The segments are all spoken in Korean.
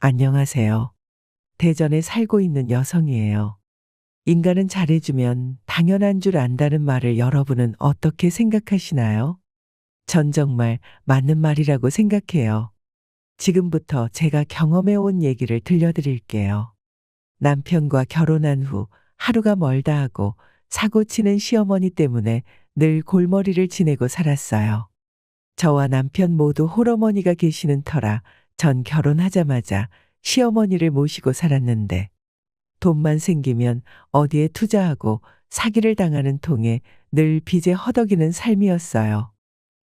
안녕하세요. 대전에 살고 있는 여성이에요. 인간은 잘해주면 당연한 줄 안다는 말을 여러분은 어떻게 생각하시나요? 전 정말 맞는 말이라고 생각해요. 지금부터 제가 경험해 온 얘기를 들려드릴게요. 남편과 결혼한 후 하루가 멀다 하고 사고 치는 시어머니 때문에 늘 골머리를 지내고 살았어요. 저와 남편 모두 홀어머니가 계시는 터라 전 결혼하자마자 시어머니를 모시고 살았는데 돈만 생기면 어디에 투자하고 사기를 당하는 통에 늘 빚에 허덕이는 삶이었어요.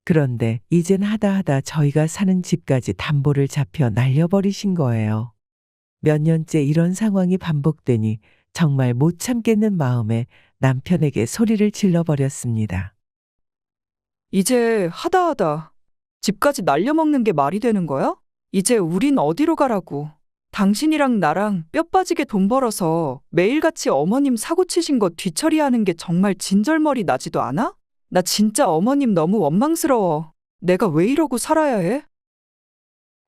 그런데 이젠 하다 저희가 사는 집까지 담보를 잡혀 날려버리신 거예요. 몇 년째 이런 상황이 반복되니 정말 못 참겠는 마음에 남편에게 소리를 질러버렸습니다. 이제 하다 집까지 날려먹는 게 말이 되는 거야? 이제 우린 어디로 가라고. 당신이랑 나랑 뼈 빠지게 돈 벌어서 매일같이 어머님 사고 치신 거 뒤처리하는 게 정말 진절머리 나지도 않아? 나 진짜 어머님 너무 원망스러워. 내가 왜 이러고 살아야 해?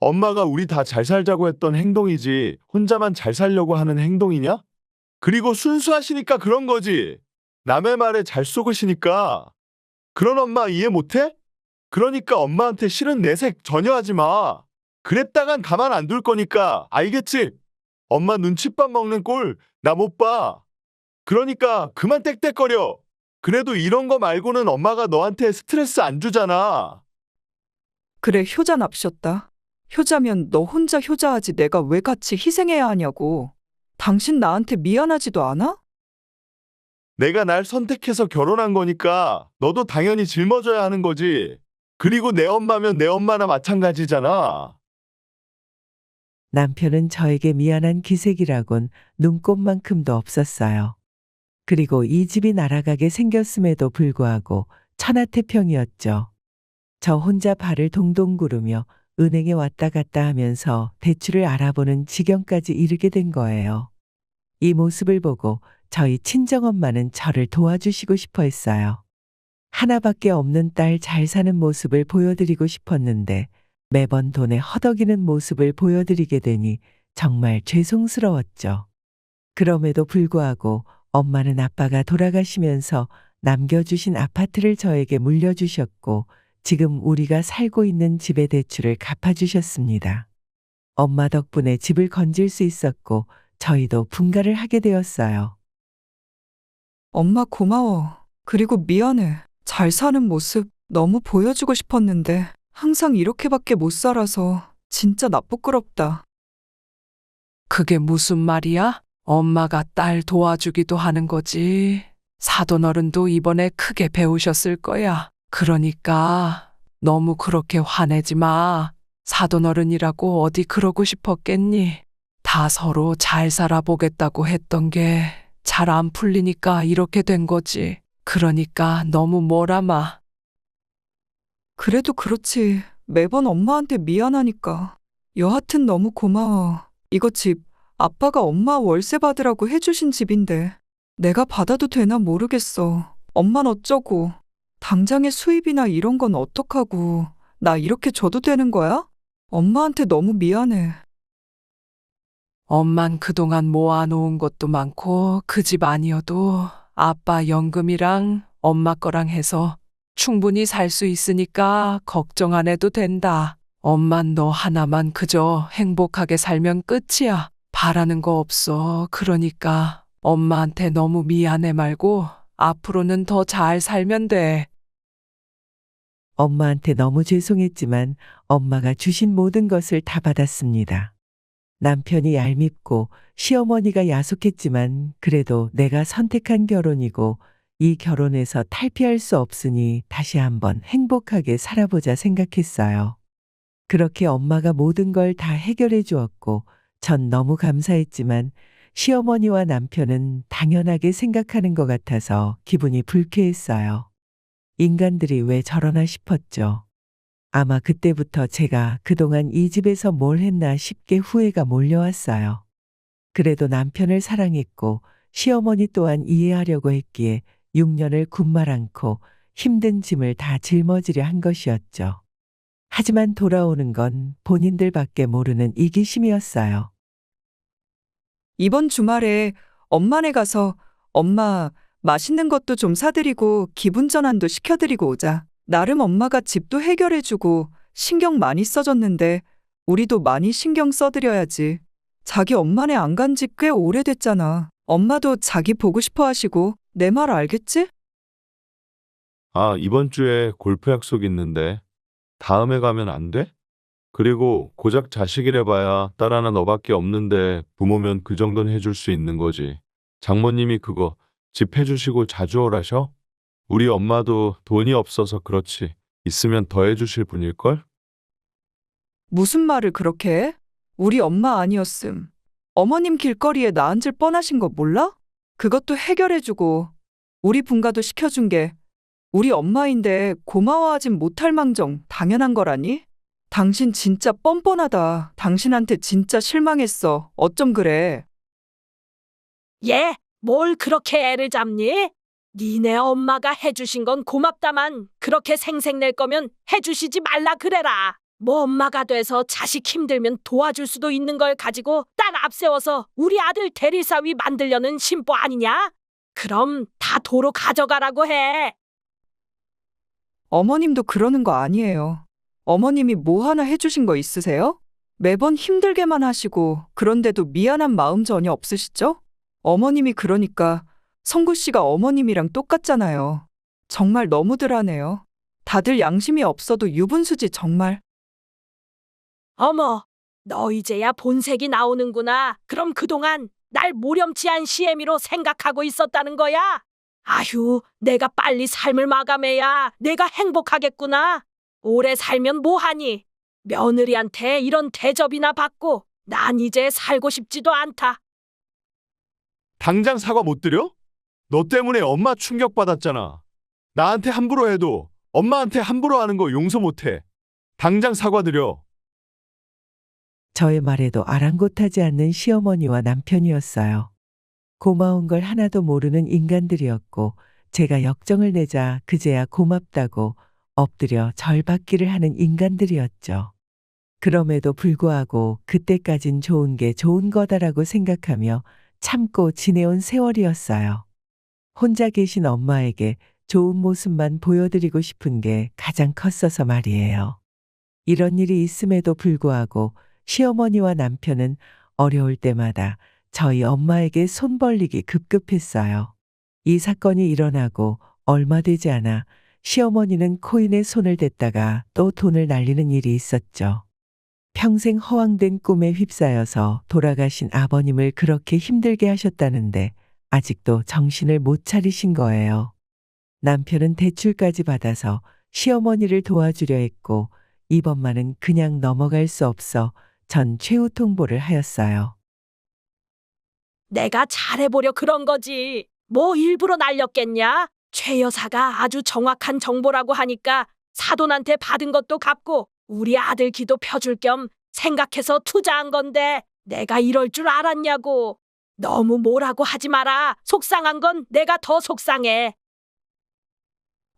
엄마가 우리 다 잘 살자고 했던 행동이지 혼자만 잘 살려고 하는 행동이냐? 그리고 순수하시니까 그런 거지. 남의 말에 잘 속으시니까. 그런 엄마 이해 못해? 그러니까 엄마한테 싫은 내색 전혀 하지 마. 그랬다간 가만 안 둘 거니까 알겠지? 엄마 눈칫밥 먹는 꼴 나 못 봐. 그러니까 그만 떽떽거려. 그래도 이런 거 말고는 엄마가 너한테 스트레스 안 주잖아. 그래, 효자 납셨다. 효자면 너 혼자 효자하지 내가 왜 같이 희생해야 하냐고. 당신 나한테 미안하지도 않아? 내가 날 선택해서 결혼한 거니까 너도 당연히 짊어져야 하는 거지. 그리고 내 엄마면 내 엄마나 마찬가지잖아. 남편은 저에게 미안한 기색이라곤 눈꼽만큼도 없었어요. 그리고 이 집이 날아가게 생겼음에도 불구하고 천하태평이었죠. 저 혼자 발을 동동 구르며 은행에 왔다 갔다 하면서 대출을 알아보는 지경까지 이르게 된 거예요. 이 모습을 보고 저희 친정엄마는 저를 도와주시고 싶어 했어요. 하나밖에 없는 딸 잘 사는 모습을 보여드리고 싶었는데 매번 돈에 허덕이는 모습을 보여드리게 되니 정말 죄송스러웠죠. 그럼에도 불구하고 엄마는 아빠가 돌아가시면서 남겨주신 아파트를 저에게 물려주셨고 지금 우리가 살고 있는 집의 대출을 갚아주셨습니다. 엄마 덕분에 집을 건질 수 있었고 저희도 분가를 하게 되었어요. 엄마 고마워. 그리고 미안해. 잘 사는 모습 너무 보여주고 싶었는데 항상 이렇게밖에 못 살아서 진짜 나 부끄럽다. 그게 무슨 말이야? 엄마가 딸 도와주기도 하는 거지. 사돈 어른도 이번에 크게 배우셨을 거야. 그러니까 너무 그렇게 화내지 마. 사돈 어른이라고 어디 그러고 싶었겠니? 다 서로 잘 살아보겠다고 했던 게 잘 안 풀리니까 이렇게 된 거지. 그러니까 너무 뭐라 마. 그래도 그렇지. 매번 엄마한테 미안하니까. 여하튼 너무 고마워. 이거 집 아빠가 엄마 월세 받으라고 해주신 집인데 내가 받아도 되나 모르겠어. 엄만 어쩌고. 당장의 수입이나 이런 건 어떡하고. 나 이렇게 줘도 되는 거야? 엄마한테 너무 미안해. 엄만 그동안 모아놓은 것도 많고 그 집 아니어도 아빠 연금이랑 엄마 거랑 해서 충분히 살 수 있으니까 걱정 안 해도 된다. 엄만 너 하나만 그저 행복하게 살면 끝이야. 바라는 거 없어. 그러니까 엄마한테 너무 미안해 말고 앞으로는 더 잘 살면 돼. 엄마한테 너무 죄송했지만 엄마가 주신 모든 것을 다 받았습니다. 남편이 얄밉고 시어머니가 야속했지만 그래도 내가 선택한 결혼이고 이 결혼에서 탈피할 수 없으니 다시 한번 행복하게 살아보자 생각했어요. 그렇게 엄마가 모든 걸 다 해결해 주었고 전 너무 감사했지만 시어머니와 남편은 당연하게 생각하는 것 같아서 기분이 불쾌했어요. 인간들이 왜 저러나 싶었죠. 아마 그때부터 제가 그동안 이 집에서 뭘 했나 싶게 후회가 몰려왔어요. 그래도 남편을 사랑했고 시어머니 또한 이해하려고 했기에 6년을 군말 않고 힘든 짐을 다 짊어지려 한 것이었죠. 하지만 돌아오는 건 본인들밖에 모르는 이기심이었어요. 이번 주말에 엄마네 가서 엄마 맛있는 것도 좀 사드리고 기분 전환도 시켜드리고 오자. 나름 엄마가 집도 해결해주고 신경 많이 써줬는데 우리도 많이 신경 써드려야지. 자기 엄마네 안 간 지 꽤 오래됐잖아. 엄마도 자기 보고 싶어 하시고 내 말 알겠지? 아, 이번 주에 골프 약속 있는데 다음에 가면 안 돼? 그리고 고작 자식이래 봐야 딸 하나 너밖에 없는데 부모면 그 정도는 해줄 수 있는 거지. 장모님이 그거 집 해주시고 자주 오라셔? 우리 엄마도 돈이 없어서 그렇지. 있으면 더 해주실 분일걸? 무슨 말을 그렇게 해? 우리 엄마 아니었음. 어머님 길거리에 나 앉을 뻔하신 거 몰라? 그것도 해결해주고 우리 분가도 시켜준 게 우리 엄마인데 고마워하진 못할 망정 당연한 거라니? 당신 진짜 뻔뻔하다. 당신한테 진짜 실망했어. 어쩜 그래? 얘, 뭘 그렇게 애를 잡니? 니네 엄마가 해주신 건 고맙다만 그렇게 생색낼 거면 해주시지 말라 그래라. 뭐 엄마가 돼서 자식 힘들면 도와줄 수도 있는 걸 가지고 딸 앞세워서 우리 아들 대리사위 만들려는 심보 아니냐? 그럼 다 도로 가져가라고 해. 어머님도 그러는 거 아니에요. 어머님이 뭐 하나 해주신 거 있으세요? 매번 힘들게만 하시고 그런데도 미안한 마음 전혀 없으시죠? 어머님이 그러니까 성구 씨가 어머님이랑 똑같잖아요. 정말 너무들 하네요. 다들 양심이 없어도 유분수지 정말. 어머, 너 이제야 본색이 나오는구나. 그럼 그동안 날 모렴치한 시애미로 생각하고 있었다는 거야? 아휴, 내가 빨리 삶을 마감해야 내가 행복하겠구나. 오래 살면 뭐하니? 며느리한테 이런 대접이나 받고 난 이제 살고 싶지도 않다. 당장 사과 못 드려? 너 때문에 엄마 충격받았잖아. 나한테 함부로 해도 엄마한테 함부로 하는 거 용서 못 해. 당장 사과드려. 저의 말에도 아랑곳하지 않는 시어머니와 남편이었어요. 고마운 걸 하나도 모르는 인간들이었고 제가 역정을 내자 그제야 고맙다고 엎드려 절받기를 하는 인간들이었죠. 그럼에도 불구하고 그때까진 좋은 게 좋은 거다라고 생각하며 참고 지내온 세월이었어요. 혼자 계신 엄마에게 좋은 모습만 보여드리고 싶은 게 가장 컸어서 말이에요. 이런 일이 있음에도 불구하고 시어머니와 남편은 어려울 때마다 저희 엄마에게 손 벌리기 급급했어요. 이 사건이 일어나고 얼마 되지 않아 시어머니는 코인에 손을 댔다가 또 돈을 날리는 일이 있었죠. 평생 허황된 꿈에 휩싸여서 돌아가신 아버님을 그렇게 힘들게 하셨다는데 아직도 정신을 못 차리신 거예요. 남편은 대출까지 받아서 시어머니를 도와주려 했고 이번만은 그냥 넘어갈 수 없어 전 최후 통보를 하였어요. 내가 잘해보려 그런 거지. 뭐 일부러 날렸겠냐? 최 여사가 아주 정확한 정보라고 하니까 사돈한테 받은 것도 갚고 우리 아들 기도 펴줄 겸 생각해서 투자한 건데 내가 이럴 줄 알았냐고. 너무 뭐라고 하지 마라. 속상한 건 내가 더 속상해.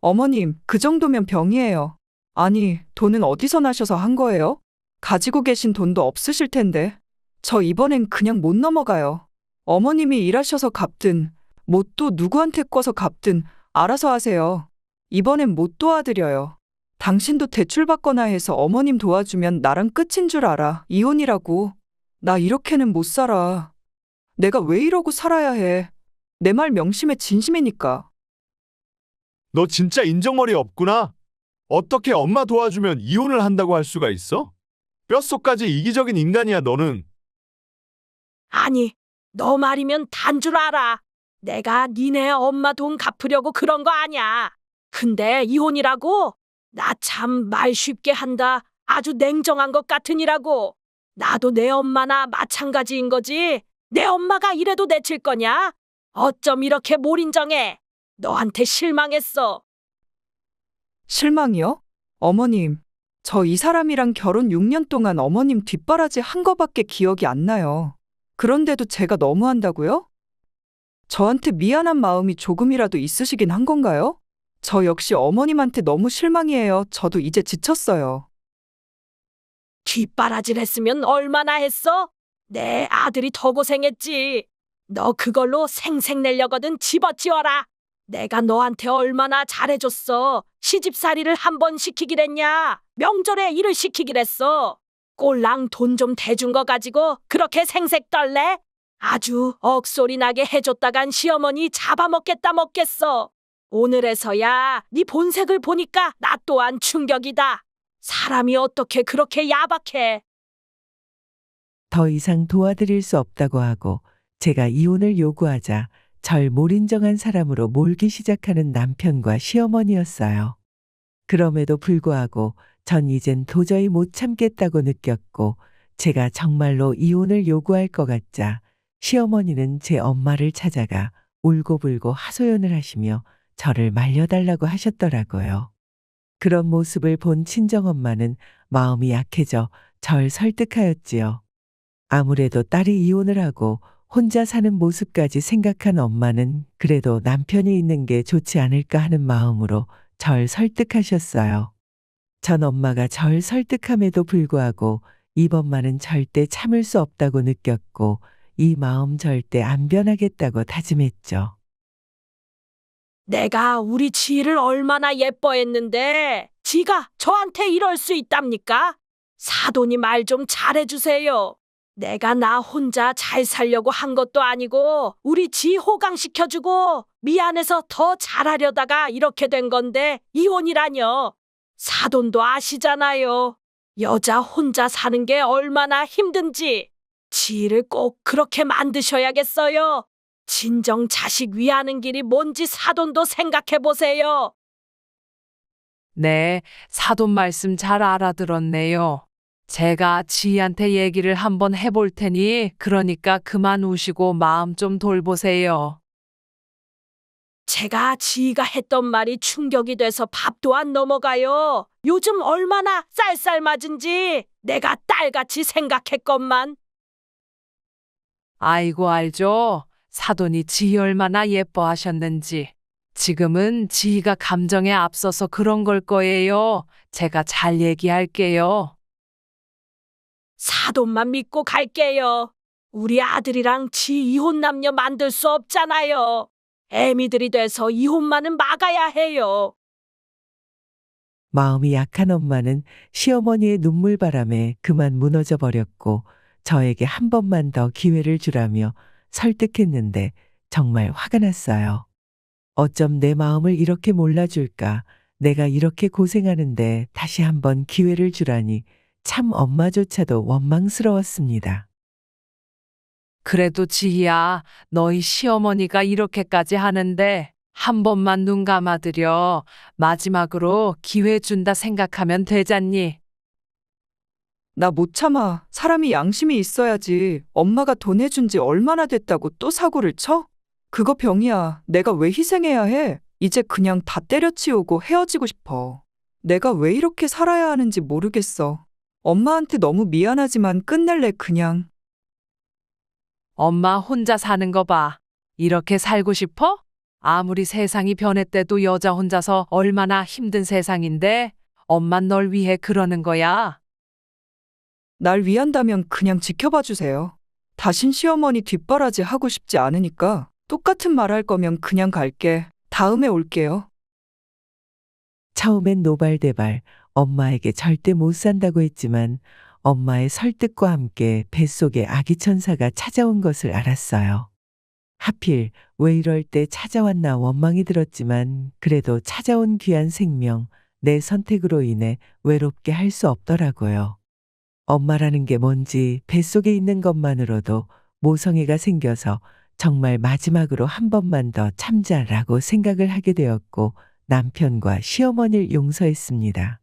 어머님, 그 정도면 병이에요. 아니, 돈은 어디서 나셔서 한 거예요? 가지고 계신 돈도 없으실 텐데. 저 이번엔 그냥 못 넘어가요. 어머님이 일하셔서 갚든, 뭐 또 누구한테 꿔서 갚든 알아서 하세요. 이번엔 못 도와드려요. 당신도 대출받거나 해서 어머님 도와주면 나랑 끝인 줄 알아. 이혼이라고. 나 이렇게는 못 살아. 내가 왜 이러고 살아야 해. 내 말 명심에 진심이니까. 너 진짜 인정머리 없구나. 어떻게 엄마 도와주면 이혼을 한다고 할 수가 있어? 뼛속까지 이기적인 인간이야, 너는. 아니, 너 말이면 단 줄 알아. 내가 니네 엄마 돈 갚으려고 그런 거 아냐. 근데 이혼이라고? 나 참 말 쉽게 한다. 아주 냉정한 것 같으니라고. 나도 내 엄마나 마찬가지인 거지. 내 엄마가 이래도 내칠 거냐? 어쩜 이렇게 못 인정해? 너한테 실망했어. 실망이요? 어머님, 저 이 사람이랑 결혼 6년 동안 어머님 뒷바라지 한 거밖에 기억이 안 나요. 그런데도 제가 너무한다고요? 저한테 미안한 마음이 조금이라도 있으시긴 한 건가요? 저 역시 어머님한테 너무 실망이에요. 저도 이제 지쳤어요. 뒷바라질 했으면 얼마나 했어? 내 아들이 더 고생했지. 너 그걸로 생색 내려거든 집어치워라. 내가 너한테 얼마나 잘해줬어. 시집살이를 한 번 시키기랬냐? 명절에 일을 시키기랬어. 꼴랑 돈 좀 대준 거 가지고 그렇게 생색 떨래? 아주 억소리 나게 해줬다간 시어머니 잡아먹겠다 먹겠어. 오늘에서야 네 본색을 보니까 나 또한 충격이다. 사람이 어떻게 그렇게 야박해? 더 이상 도와드릴 수 없다고 하고 제가 이혼을 요구하자 절 몰인정한 사람으로 몰기 시작하는 남편과 시어머니였어요. 그럼에도 불구하고 전 이젠 도저히 못 참겠다고 느꼈고 제가 정말로 이혼을 요구할 것 같자 시어머니는 제 엄마를 찾아가 울고불고 하소연을 하시며 저를 말려달라고 하셨더라고요. 그런 모습을 본 친정엄마는 마음이 약해져 절 설득하였지요. 아무래도 딸이 이혼을 하고 혼자 사는 모습까지 생각한 엄마는 그래도 남편이 있는 게 좋지 않을까 하는 마음으로 절 설득하셨어요. 전 엄마가 절 설득함에도 불구하고 이번만은 절대 참을 수 없다고 느꼈고 이 마음 절대 안 변하겠다고 다짐했죠. 내가 우리 지희를 얼마나 예뻐했는데 지가 저한테 이럴 수 있답니까? 사돈이 말 좀 잘해주세요. 내가 나 혼자 잘 살려고 한 것도 아니고 우리 지 호강시켜주고 미안해서 더 잘하려다가 이렇게 된 건데 이혼이라뇨. 사돈도 아시잖아요. 여자 혼자 사는 게 얼마나 힘든지. 지희를 꼭 그렇게 만드셔야겠어요. 진정 자식 위하는 길이 뭔지 사돈도 생각해 보세요. 네, 사돈 말씀 잘 알아들었네요. 제가 지희한테 얘기를 한번 해볼 테니 그러니까 그만 우시고 마음 좀 돌보세요. 제가 지희가 했던 말이 충격이 돼서 밥도 안 넘어가요. 요즘 얼마나 쌀쌀맞은지 내가 딸같이 생각했건만. 아이고 알죠. 사돈이 지희 얼마나 예뻐하셨는지. 지금은 지희가 감정에 앞서서 그런 걸 거예요. 제가 잘 얘기할게요. 사돈만 믿고 갈게요. 우리 아들이랑 지 이혼 남녀 만들 수 없잖아요. 애미들이 돼서 이혼만은 막아야 해요. 마음이 약한 엄마는 시어머니의 눈물바람에 그만 무너져 버렸고 저에게 한 번만 더 기회를 주라며 설득했는데 정말 화가 났어요. 어쩜 내 마음을 이렇게 몰라줄까? 내가 이렇게 고생하는데 다시 한번 기회를 주라니 참 엄마조차도 원망스러웠습니다. 그래도 지희야, 너희 시어머니가 이렇게까지 하는데 한 번만 눈 감아드려. 마지막으로 기회 준다 생각하면 되잖니. 나 못 참아. 사람이 양심이 있어야지. 엄마가 돈 해준 지 얼마나 됐다고 또 사고를 쳐? 그거 병이야. 내가 왜 희생해야 해? 이제 그냥 다 때려치우고 헤어지고 싶어. 내가 왜 이렇게 살아야 하는지 모르겠어. 엄마한테 너무 미안하지만 끝낼래 그냥. 엄마 혼자 사는 거 봐. 이렇게 살고 싶어? 아무리 세상이 변했대도 여자 혼자서 얼마나 힘든 세상인데 엄만 널 위해 그러는 거야. 날 위한다면 그냥 지켜봐 주세요. 다신 시어머니 뒷바라지 하고 싶지 않으니까 똑같은 말 할 거면 그냥 갈게. 다음에 올게요. 처음엔 노발대발 엄마에게 절대 못 산다고 했지만 엄마의 설득과 함께 뱃속에 아기 천사가 찾아온 것을 알았어요. 하필 왜 이럴 때 찾아왔나 원망이 들었지만 그래도 찾아온 귀한 생명, 내 선택으로 인해 외롭게 할 수 없더라고요. 엄마라는 게 뭔지 뱃속에 있는 것만으로도 모성애가 생겨서 정말 마지막으로 한 번만 더 참자라고 생각을 하게 되었고 남편과 시어머니를 용서했습니다.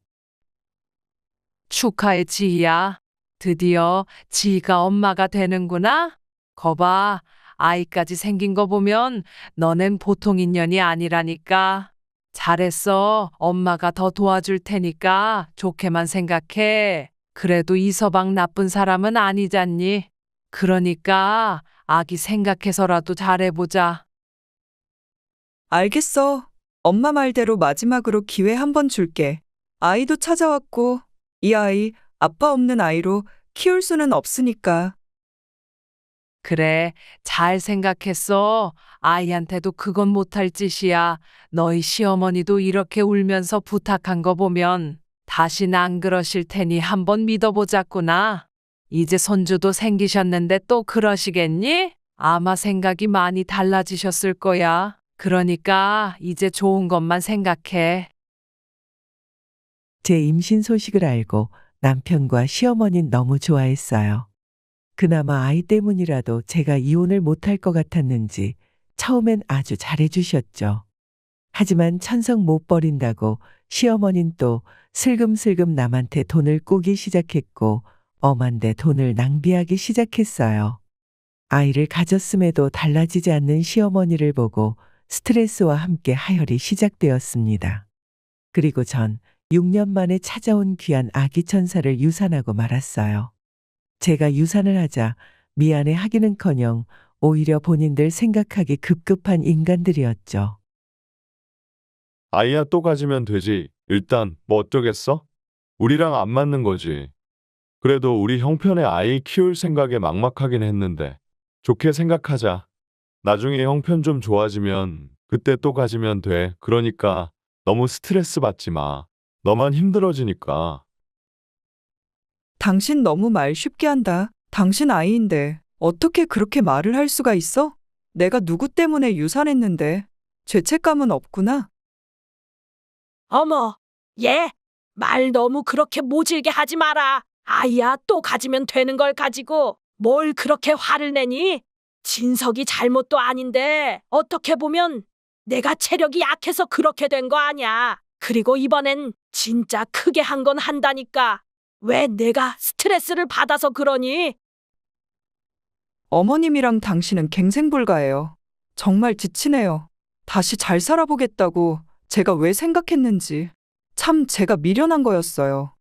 축하해, 지희야. 드디어 지희가 엄마가 되는구나. 거봐, 아이까지 생긴 거 보면 너넨 보통 인연이 아니라니까. 잘했어. 엄마가 더 도와줄 테니까 좋게만 생각해. 그래도 이서방 나쁜 사람은 아니잖니. 그러니까 아기 생각해서라도 잘해보자. 알겠어. 엄마 말대로 마지막으로 기회 한 번 줄게. 아이도 찾아왔고 이 아이 아빠 없는 아이로 키울 수는 없으니까. 그래, 잘 생각했어. 아이한테도 그건 못할 짓이야. 너희 시어머니도 이렇게 울면서 부탁한 거 보면 다신 안 그러실 테니 한번 믿어보자꾸나. 이제 손주도 생기셨는데 또 그러시겠니? 아마 생각이 많이 달라지셨을 거야. 그러니까 이제 좋은 것만 생각해. 제 임신 소식을 알고 남편과 시어머니는 너무 좋아했어요. 그나마 아이 때문이라도 제가 이혼을 못할 것 같았는지 처음엔 아주 잘해주셨죠. 하지만 천성 못 버린다고 시어머닌 또 슬금슬금 남한테 돈을 꾸기 시작했고 엄한데 돈을 낭비하기 시작했어요. 아이를 가졌음에도 달라지지 않는 시어머니를 보고 스트레스와 함께 하혈이 시작되었습니다. 그리고 전 6년 만에 찾아온 귀한 아기 천사를 유산하고 말았어요. 제가 유산을 하자 미안해 하기는커녕 오히려 본인들 생각하기 급급한 인간들이었죠. 아이야 또 가지면 되지. 일단 뭐 어쩌겠어? 우리랑 안 맞는 거지. 그래도 우리 형편에 아이 키울 생각에 막막하긴 했는데 좋게 생각하자. 나중에 형편 좀 좋아지면 그때 또 가지면 돼. 그러니까 너무 스트레스 받지 마. 너만 힘들어지니까. 당신 너무 말 쉽게 한다. 당신 아이인데 어떻게 그렇게 말을 할 수가 있어? 내가 누구 때문에 유산했는데 죄책감은 없구나. 어머, 얘, 말 너무 그렇게 모질게 하지 마라. 아이야, 또 가지면 되는 걸 가지고 뭘 그렇게 화를 내니? 진석이 잘못도 아닌데 어떻게 보면 내가 체력이 약해서 그렇게 된 거 아냐. 그리고 이번엔 진짜 크게 한 건 한다니까. 왜 내가 스트레스를 받아서 그러니? 어머님이랑 당신은 갱생불가예요. 정말 지치네요. 다시 잘 살아보겠다고 제가 왜 생각했는지. 참 제가 미련한 거였어요.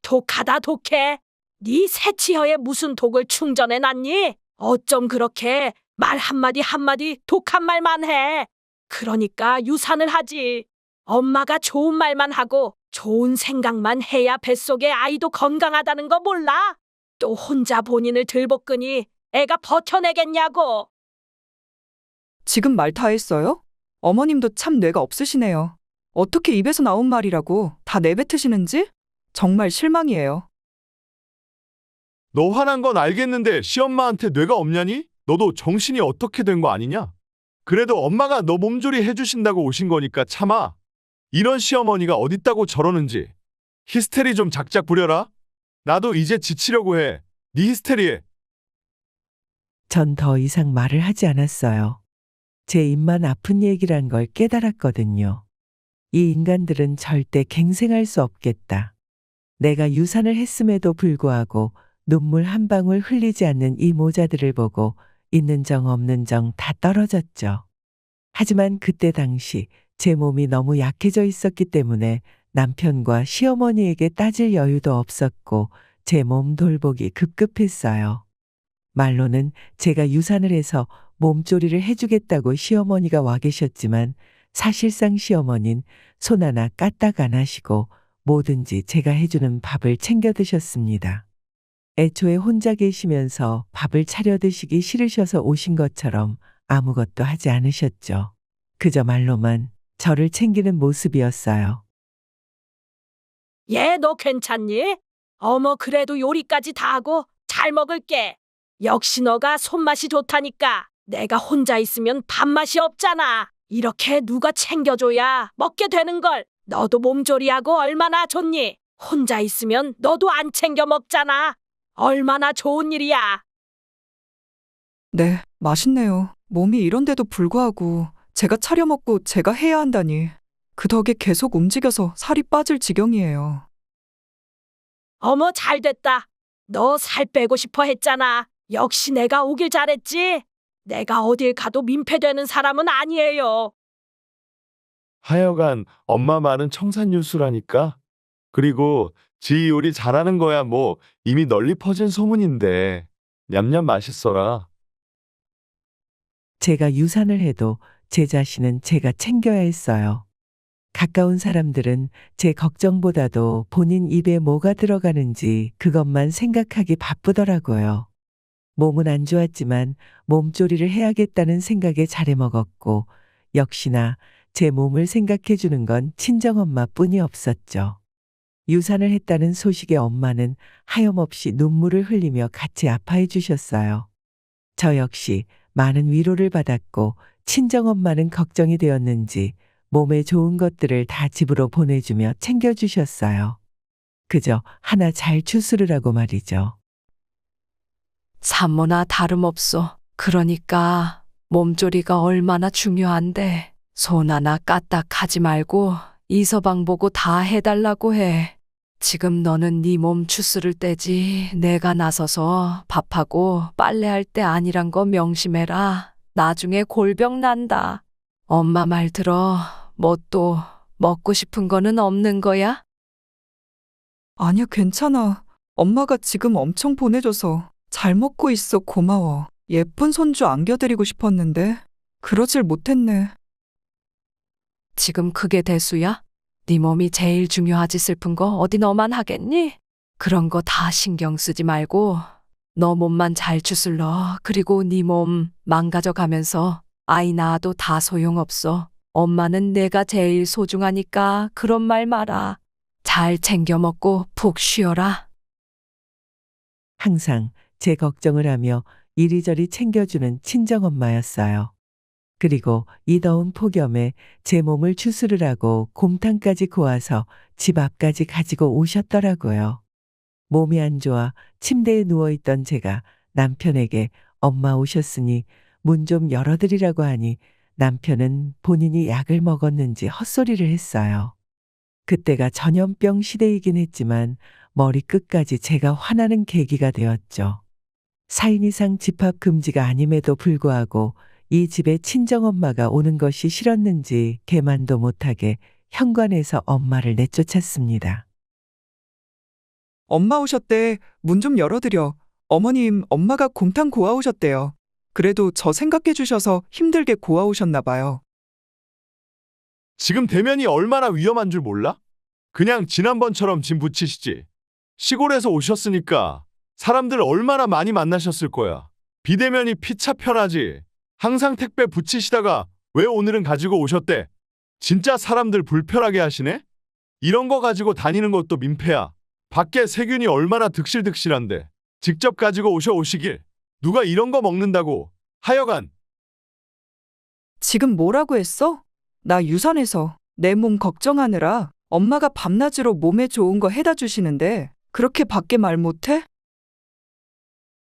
독하다 독해. 네 새치혀에 무슨 독을 충전해 놨니? 어쩜 그렇게 말 한마디 한마디 독한 말만 해. 그러니까 유산을 하지. 엄마가 좋은 말만 하고 좋은 생각만 해야 뱃속에 아이도 건강하다는 거 몰라? 또 혼자 본인을 들볶으니 애가 버텨내겠냐고. 지금 말 다 했어요? 어머님도 참 뇌가 없으시네요. 어떻게 입에서 나온 말이라고 다 내뱉으시는지? 정말 실망이에요. 너 화난 건 알겠는데 시엄마한테 뇌가 없냐니? 너도 정신이 어떻게 된 거 아니냐? 그래도 엄마가 너 몸조리 해주신다고 오신 거니까 참아. 이런 시어머니가 어딨다고 저러는지. 히스테리 좀 작작 부려라. 나도 이제 지치려고 해. 네 히스테리에. 전 더 이상 말을 하지 않았어요. 제 입만 아픈 얘기란 걸 깨달았거든요. 이 인간들은 절대 갱생할 수 없겠다. 내가 유산을 했음에도 불구하고 눈물 한 방울 흘리지 않는 이 모자들을 보고 있는 정 없는 정 다 떨어졌죠. 하지만 그때 당시 제 몸이 너무 약해져 있었기 때문에 남편과 시어머니에게 따질 여유도 없었고 제 몸 돌보기 급급했어요. 말로는 제가 유산을 해서 몸조리를 해주겠다고 시어머니가 와 계셨지만 사실상 시어머니는 손 하나 까딱 안 하시고 뭐든지 제가 해주는 밥을 챙겨 드셨습니다. 애초에 혼자 계시면서 밥을 차려 드시기 싫으셔서 오신 것처럼 아무것도 하지 않으셨죠. 그저 말로만 저를 챙기는 모습이었어요. 얘 너 괜찮니? 어머 그래도 요리까지 다 하고 잘 먹을게. 역시 너가 손맛이 좋다니까. 내가 혼자 있으면 밥맛이 없잖아. 이렇게 누가 챙겨줘야 먹게 되는 걸. 너도 몸조리하고 얼마나 좋니? 혼자 있으면 너도 안 챙겨 먹잖아. 얼마나 좋은 일이야. 네, 맛있네요. 몸이 이런데도 불구하고 제가 차려 먹고 제가 해야 한다니. 그 덕에 계속 움직여서 살이 빠질 지경이에요. 어머 잘됐다. 너 살 빼고 싶어 했잖아. 역시 내가 오길 잘했지. 내가 어딜 가도 민폐되는 사람은 아니에요. 하여간 엄마 말은 청산유수라니까. 그리고 지 요리 잘하는 거야 뭐 이미 널리 퍼진 소문인데. 냠냠 맛있어라. 제가 유산을 해도 제 자신은 제가 챙겨야 했어요. 가까운 사람들은 제 걱정보다도 본인 입에 뭐가 들어가는지 그것만 생각하기 바쁘더라고요. 몸은 안 좋았지만 몸조리를 해야겠다는 생각에 잘해먹었고, 역시나 제 몸을 생각해 주는 건 친정엄마뿐이 없었죠. 유산을 했다는 소식에 엄마는 하염없이 눈물을 흘리며 같이 아파해 주셨어요. 저 역시 많은 위로를 받았고, 친정엄마는 걱정이 되었는지 몸에 좋은 것들을 다 집으로 보내주며 챙겨주셨어요. 그저 하나 잘 추스르라고 말이죠. 산모나 다름없소. 그러니까 몸조리가 얼마나 중요한데 손 하나 까딱하지 말고 이서방 보고 다 해달라고 해. 지금 너는 네 몸 추스를 때지 내가 나서서 밥하고 빨래할 때 아니란 거 명심해라. 나중에 골병 난다. 엄마 말 들어. 뭐 또 먹고 싶은 거는 없는 거야? 아니야, 괜찮아. 엄마가 지금 엄청 보내줘서 잘 먹고 있어. 고마워. 예쁜 손주 안겨드리고 싶었는데 그러질 못했네. 지금 그게 대수야? 네 몸이 제일 중요하지. 슬픈 거 어디 너만 하겠니? 그런 거 다 신경 쓰지 말고 너 몸만 잘 추슬러. 그리고 네 몸 망가져가면서 아이 낳아도 다 소용없어. 엄마는 내가 제일 소중하니까 그런 말 마라. 잘 챙겨 먹고 푹 쉬어라. 항상 제 걱정을 하며 이리저리 챙겨주는 친정엄마였어요. 그리고 이 더운 폭염에 제 몸을 추스르라고 곰탕까지 구워서 집 앞까지 가지고 오셨더라고요. 몸이 안 좋아 침대에 누워있던 제가 남편에게 엄마 오셨으니 문 좀 열어드리라고 하니 남편은 본인이 약을 먹었는지 헛소리를 했어요. 그때가 전염병 시대이긴 했지만 머리끝까지 제가 화나는 계기가 되었죠. 4인 이상 집합 금지가 아님에도 불구하고 이 집에 친정엄마가 오는 것이 싫었는지 개만도 못하게 현관에서 엄마를 내쫓았습니다. 엄마 오셨대. 문 좀 열어드려. 어머님, 엄마가 곰탕 고아오셨대요. 그래도 저 생각해 주셔서 힘들게 고아오셨나 봐요. 지금 대면이 얼마나 위험한 줄 몰라? 그냥 지난번처럼 짐 붙이시지. 시골에서 오셨으니까 사람들 얼마나 많이 만나셨을 거야. 비대면이 피차 편하지. 항상 택배 붙이시다가 왜 오늘은 가지고 오셨대? 진짜 사람들 불편하게 하시네? 이런 거 가지고 다니는 것도 민폐야. 밖에 세균이 얼마나 득실득실한데. 직접 가지고 오시길. 누가 이런 거 먹는다고. 하여간 지금 뭐라고 했어? 나 유산해서 내 몸 걱정하느라 엄마가 밤낮으로 몸에 좋은 거 해다 주시는데 그렇게 밖에 말 못해?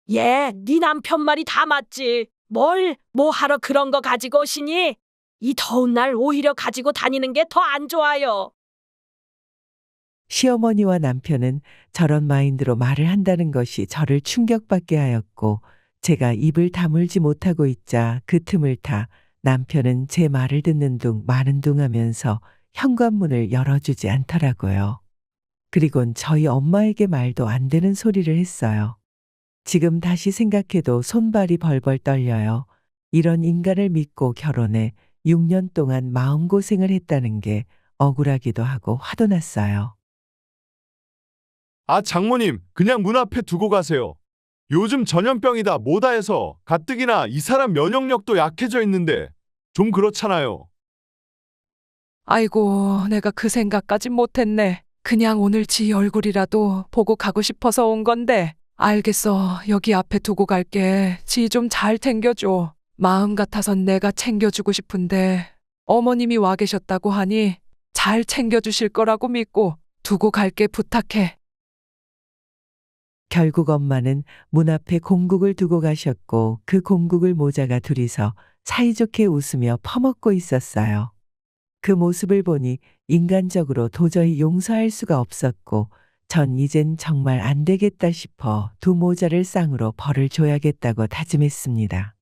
네 남편 말이 다 맞지. 뭐 하러 그런 거 가지고 오시니? 이 더운 날 오히려 가지고 다니는 게 더 안 좋아요. 시어머니와 남편은 저런 마인드로 말을 한다는 것이 저를 충격받게 하였고, 제가 입을 다물지 못하고 있자 그 틈을 타 남편은 제 말을 듣는 둥 마는 둥 하면서 현관문을 열어주지 않더라고요. 그리곤 저희 엄마에게 말도 안 되는 소리를 했어요. 지금 다시 생각해도 손발이 벌벌 떨려요. 이런 인간을 믿고 결혼해 6년 동안 마음고생을 했다는 게 억울하기도 하고 화도 났어요. 아 장모님 그냥 문 앞에 두고 가세요. 요즘 전염병이다 뭐다 해서 가뜩이나 이 사람 면역력도 약해져 있는데 좀 그렇잖아요. 아이고, 내가 그 생각까지 못했네. 그냥 오늘 지 얼굴이라도 보고 가고 싶어서 온 건데. 알겠어. 여기 앞에 두고 갈게. 지 좀 잘 챙겨줘. 마음 같아선 내가 챙겨주고 싶은데 어머님이 와 계셨다고 하니 잘 챙겨주실 거라고 믿고 두고 갈게. 부탁해. 결국 엄마는 문 앞에 공국을 두고 가셨고 그 공국을 모자가 둘이서 사이좋게 웃으며 퍼먹고 있었어요. 그 모습을 보니 인간적으로 도저히 용서할 수가 없었고 전 이젠 정말 안 되겠다 싶어 두 모자를 쌍으로 벌을 줘야겠다고 다짐했습니다.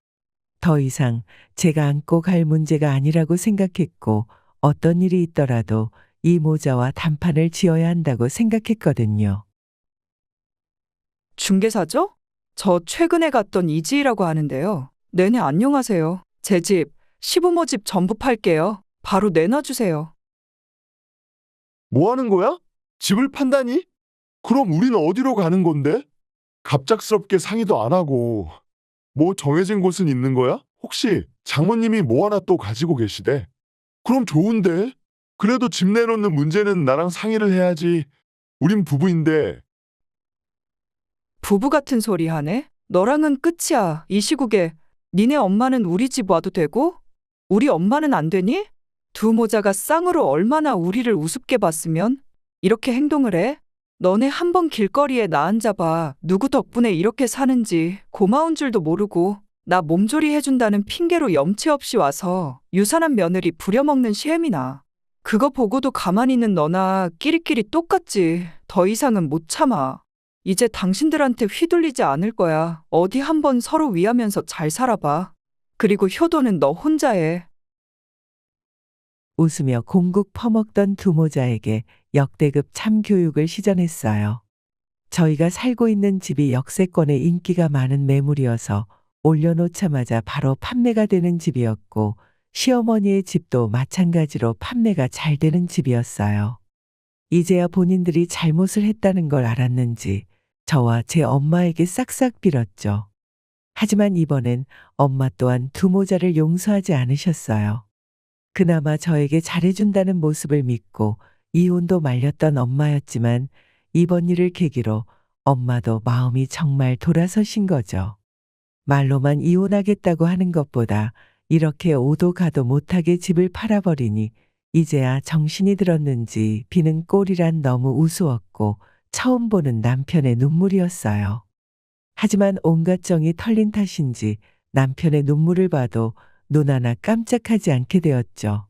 더 이상 제가 안고 갈 문제가 아니라고 생각했고 어떤 일이 있더라도 이 모자와 단판을 지어야 한다고 생각했거든요. 중개사죠? 저 최근에 갔던 이지희라고 하는데요. 네네, 안녕하세요. 제 집, 시부모 집 전부 팔게요. 바로 내놔주세요. 뭐 하는 거야? 집을 판다니? 그럼 우리는 어디로 가는 건데? 갑작스럽게 상의도 안 하고 뭐 정해진 곳은 있는 거야? 혹시 장모님이 뭐 하나 또 가지고 계시대? 그럼 좋은데? 그래도 집 내놓는 문제는 나랑 상의를 해야지. 우린 부부인데. 부부 같은 소리 하네? 너랑은 끝이야. 이 시국에 니네 엄마는 우리 집 와도 되고 우리 엄마는 안 되니? 두 모자가 쌍으로 얼마나 우리를 우습게 봤으면 이렇게 행동을 해? 너네 한번 길거리에 나 앉아봐. 누구 덕분에 이렇게 사는지 고마운 줄도 모르고 나 몸조리 해준다는 핑계로 염치 없이 와서 유산한 며느리 부려먹는 시엠이나. 그거 보고도 가만히 있는 너나 끼리끼리 똑같지. 더 이상은 못 참아. 이제 당신들한테 휘둘리지 않을 거야. 어디 한번 서로 위하면서 잘 살아봐. 그리고 효도는 너 혼자 해. 웃으며 공국 퍼먹던 두 모자에게 역대급 참교육을 시전했어요. 저희가 살고 있는 집이 역세권에 인기가 많은 매물이어서 올려놓자마자 바로 판매가 되는 집이었고 시어머니의 집도 마찬가지로 판매가 잘 되는 집이었어요. 이제야 본인들이 잘못을 했다는 걸 알았는지 저와 제 엄마에게 싹싹 빌었죠. 하지만 이번엔 엄마 또한 두 모자를 용서하지 않으셨어요. 그나마 저에게 잘해준다는 모습을 믿고 이혼도 말렸던 엄마였지만 이번 일을 계기로 엄마도 마음이 정말 돌아서신 거죠. 말로만 이혼하겠다고 하는 것보다 이렇게 오도 가도 못하게 집을 팔아버리니 이제야 정신이 들었는지 비는 꼴이란 너무 우스웠고 처음 보는 남편의 눈물이었어요. 하지만 온갖 정이 털린 탓인지 남편의 눈물을 봐도 눈 하나 깜짝하지 않게 되었죠.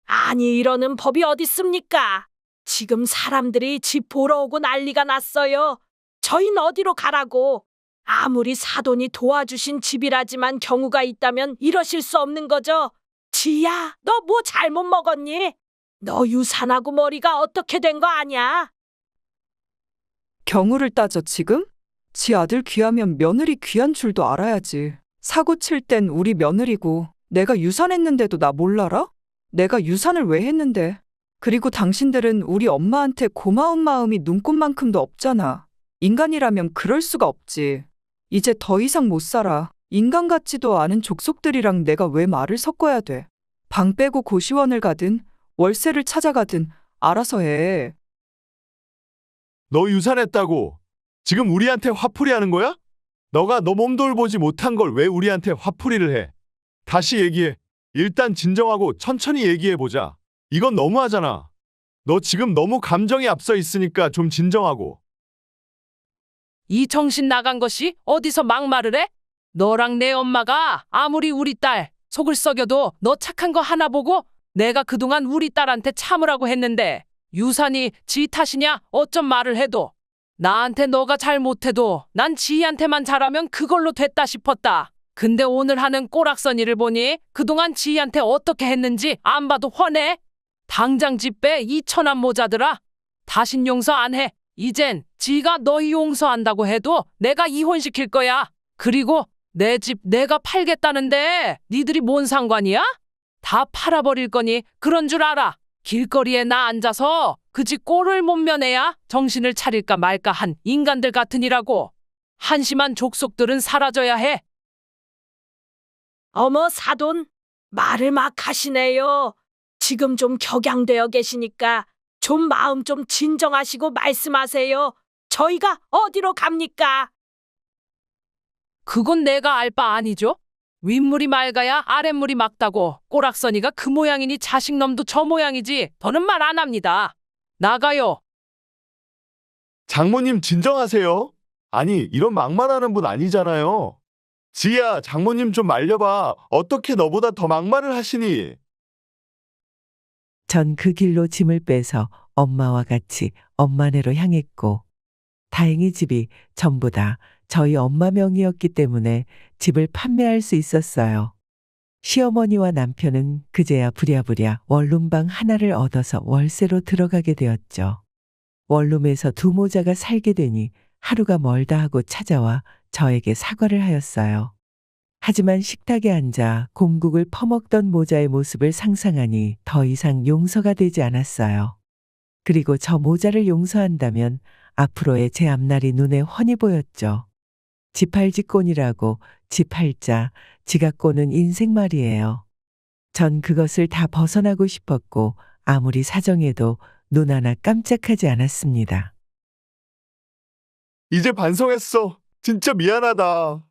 아니, 이러는 법이 어딨습니까? 지금 사람들이 집 보러 오고 난리가 났어요. 저흰 어디로 가라고? 아무리 사돈이 도와주신 집이라지만 경우가 있다면 이러실 수 없는 거죠. 지희야, 너 뭐 잘못 먹었니? 너 유산하고 머리가 어떻게 된 거 아냐? 경우를 따져 지금? 지 아들 귀하면 며느리 귀한 줄도 알아야지. 사고 칠 땐 우리 며느리고 내가 유산했는데도 나 몰라라? 내가 유산을 왜 했는데? 그리고 당신들은 우리 엄마한테 고마운 마음이 눈꽃만큼도 없잖아. 인간이라면 그럴 수가 없지. 이제 더 이상 못 살아. 인간 같지도 않은 족속들이랑 내가 왜 말을 섞어야 돼? 방 빼고 고시원을 가든 월세를 찾아가든 알아서 해. 너 유산했다고 지금 우리한테 화풀이 하는 거야? 너가 너 몸 돌보지 못한 걸 왜 우리한테 화풀이를 해? 다시 얘기해. 일단 진정하고 천천히 얘기해보자. 이건 너무하잖아. 너 지금 너무 감정이 앞서 있으니까 좀 진정하고. 이 정신 나간 것이 어디서 막말을 해? 너랑 내 엄마가 아무리 우리 딸 속을 썩여도 너 착한 거 하나 보고 내가 그동안 우리 딸한테 참으라고 했는데 유산이 지 탓이냐 어쩜 말을 해도 나한테 너가 잘못해도 난 지희한테만 잘하면 그걸로 됐다 싶었다. 근데 오늘 하는 꼬락서니를 보니 그동안 지희한테 어떻게 했는지 안 봐도 훤해. 당장 집 빼 이 천한 모자들아. 다신 용서 안 해. 이젠 지가 너희 용서한다고 해도 내가 이혼시킬 거야. 그리고 내 집 내가 팔겠다는데 니들이 뭔 상관이야? 다 팔아버릴 거니 그런 줄 알아. 길거리에 나 앉아서 그 집 꼴을 못 면해야 정신을 차릴까 말까 한 인간들 같으니라고. 한심한 족속들은 사라져야 해. 어머, 사돈, 말을 막 하시네요. 지금 좀 격양되어 계시니까 좀 마음 좀 진정하시고 말씀하세요. 저희가 어디로 갑니까? 그건 내가 알 바 아니죠. 윗물이 맑아야 아랫물이 맑다고. 꼬락서니가 그 모양이니 자식놈도 저 모양이지. 더는 말 안 합니다. 나가요. 장모님 진정하세요. 아니 이런 막말하는 분 아니잖아요. 지희야 장모님 좀 말려봐. 어떻게 너보다 더 막말을 하시니? 전 그 길로 짐을 빼서 엄마와 같이 엄마네로 향했고 다행히 집이 전부 다 저희 엄마 명의였기 때문에 집을 판매할 수 있었어요. 시어머니와 남편은 그제야 부랴부랴 원룸방 하나를 얻어서 월세로 들어가게 되었죠. 원룸에서 두 모자가 살게 되니 하루가 멀다 하고 찾아와 저에게 사과를 하였어요. 하지만 식탁에 앉아 공국을 퍼먹던 모자의 모습을 상상하니 더 이상 용서가 되지 않았어요. 그리고 저 모자를 용서한다면 앞으로의 제 앞날이 눈에 훤히 보였죠. 지팔지꼰이라고 지팔자, 지가 꼬는 인생 말이에요. 전 그것을 다 벗어나고 싶었고 아무리 사정해도 눈 하나 깜짝하지 않았습니다. 이제 반성했어. 진짜 미안하다.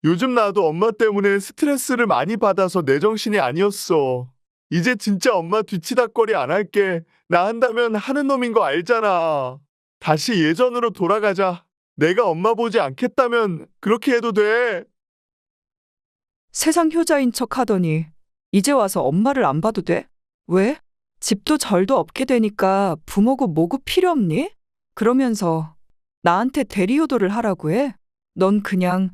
요즘 나도 엄마 때문에 스트레스를 많이 받아서 내 정신이 아니었어. 이제 진짜 엄마 뒤치다꺼리 안 할게. 나 한다면 하는 놈인 거 알잖아. 다시 예전으로 돌아가자. 내가 엄마 보지 않겠다면 그렇게 해도 돼. 세상 효자인 척 하더니 이제 와서 엄마를 안 봐도 돼? 왜? 집도 절도 없게 되니까 부모고 뭐고 필요 없니? 그러면서 나한테 대리효도를 하라고 해? 넌 그냥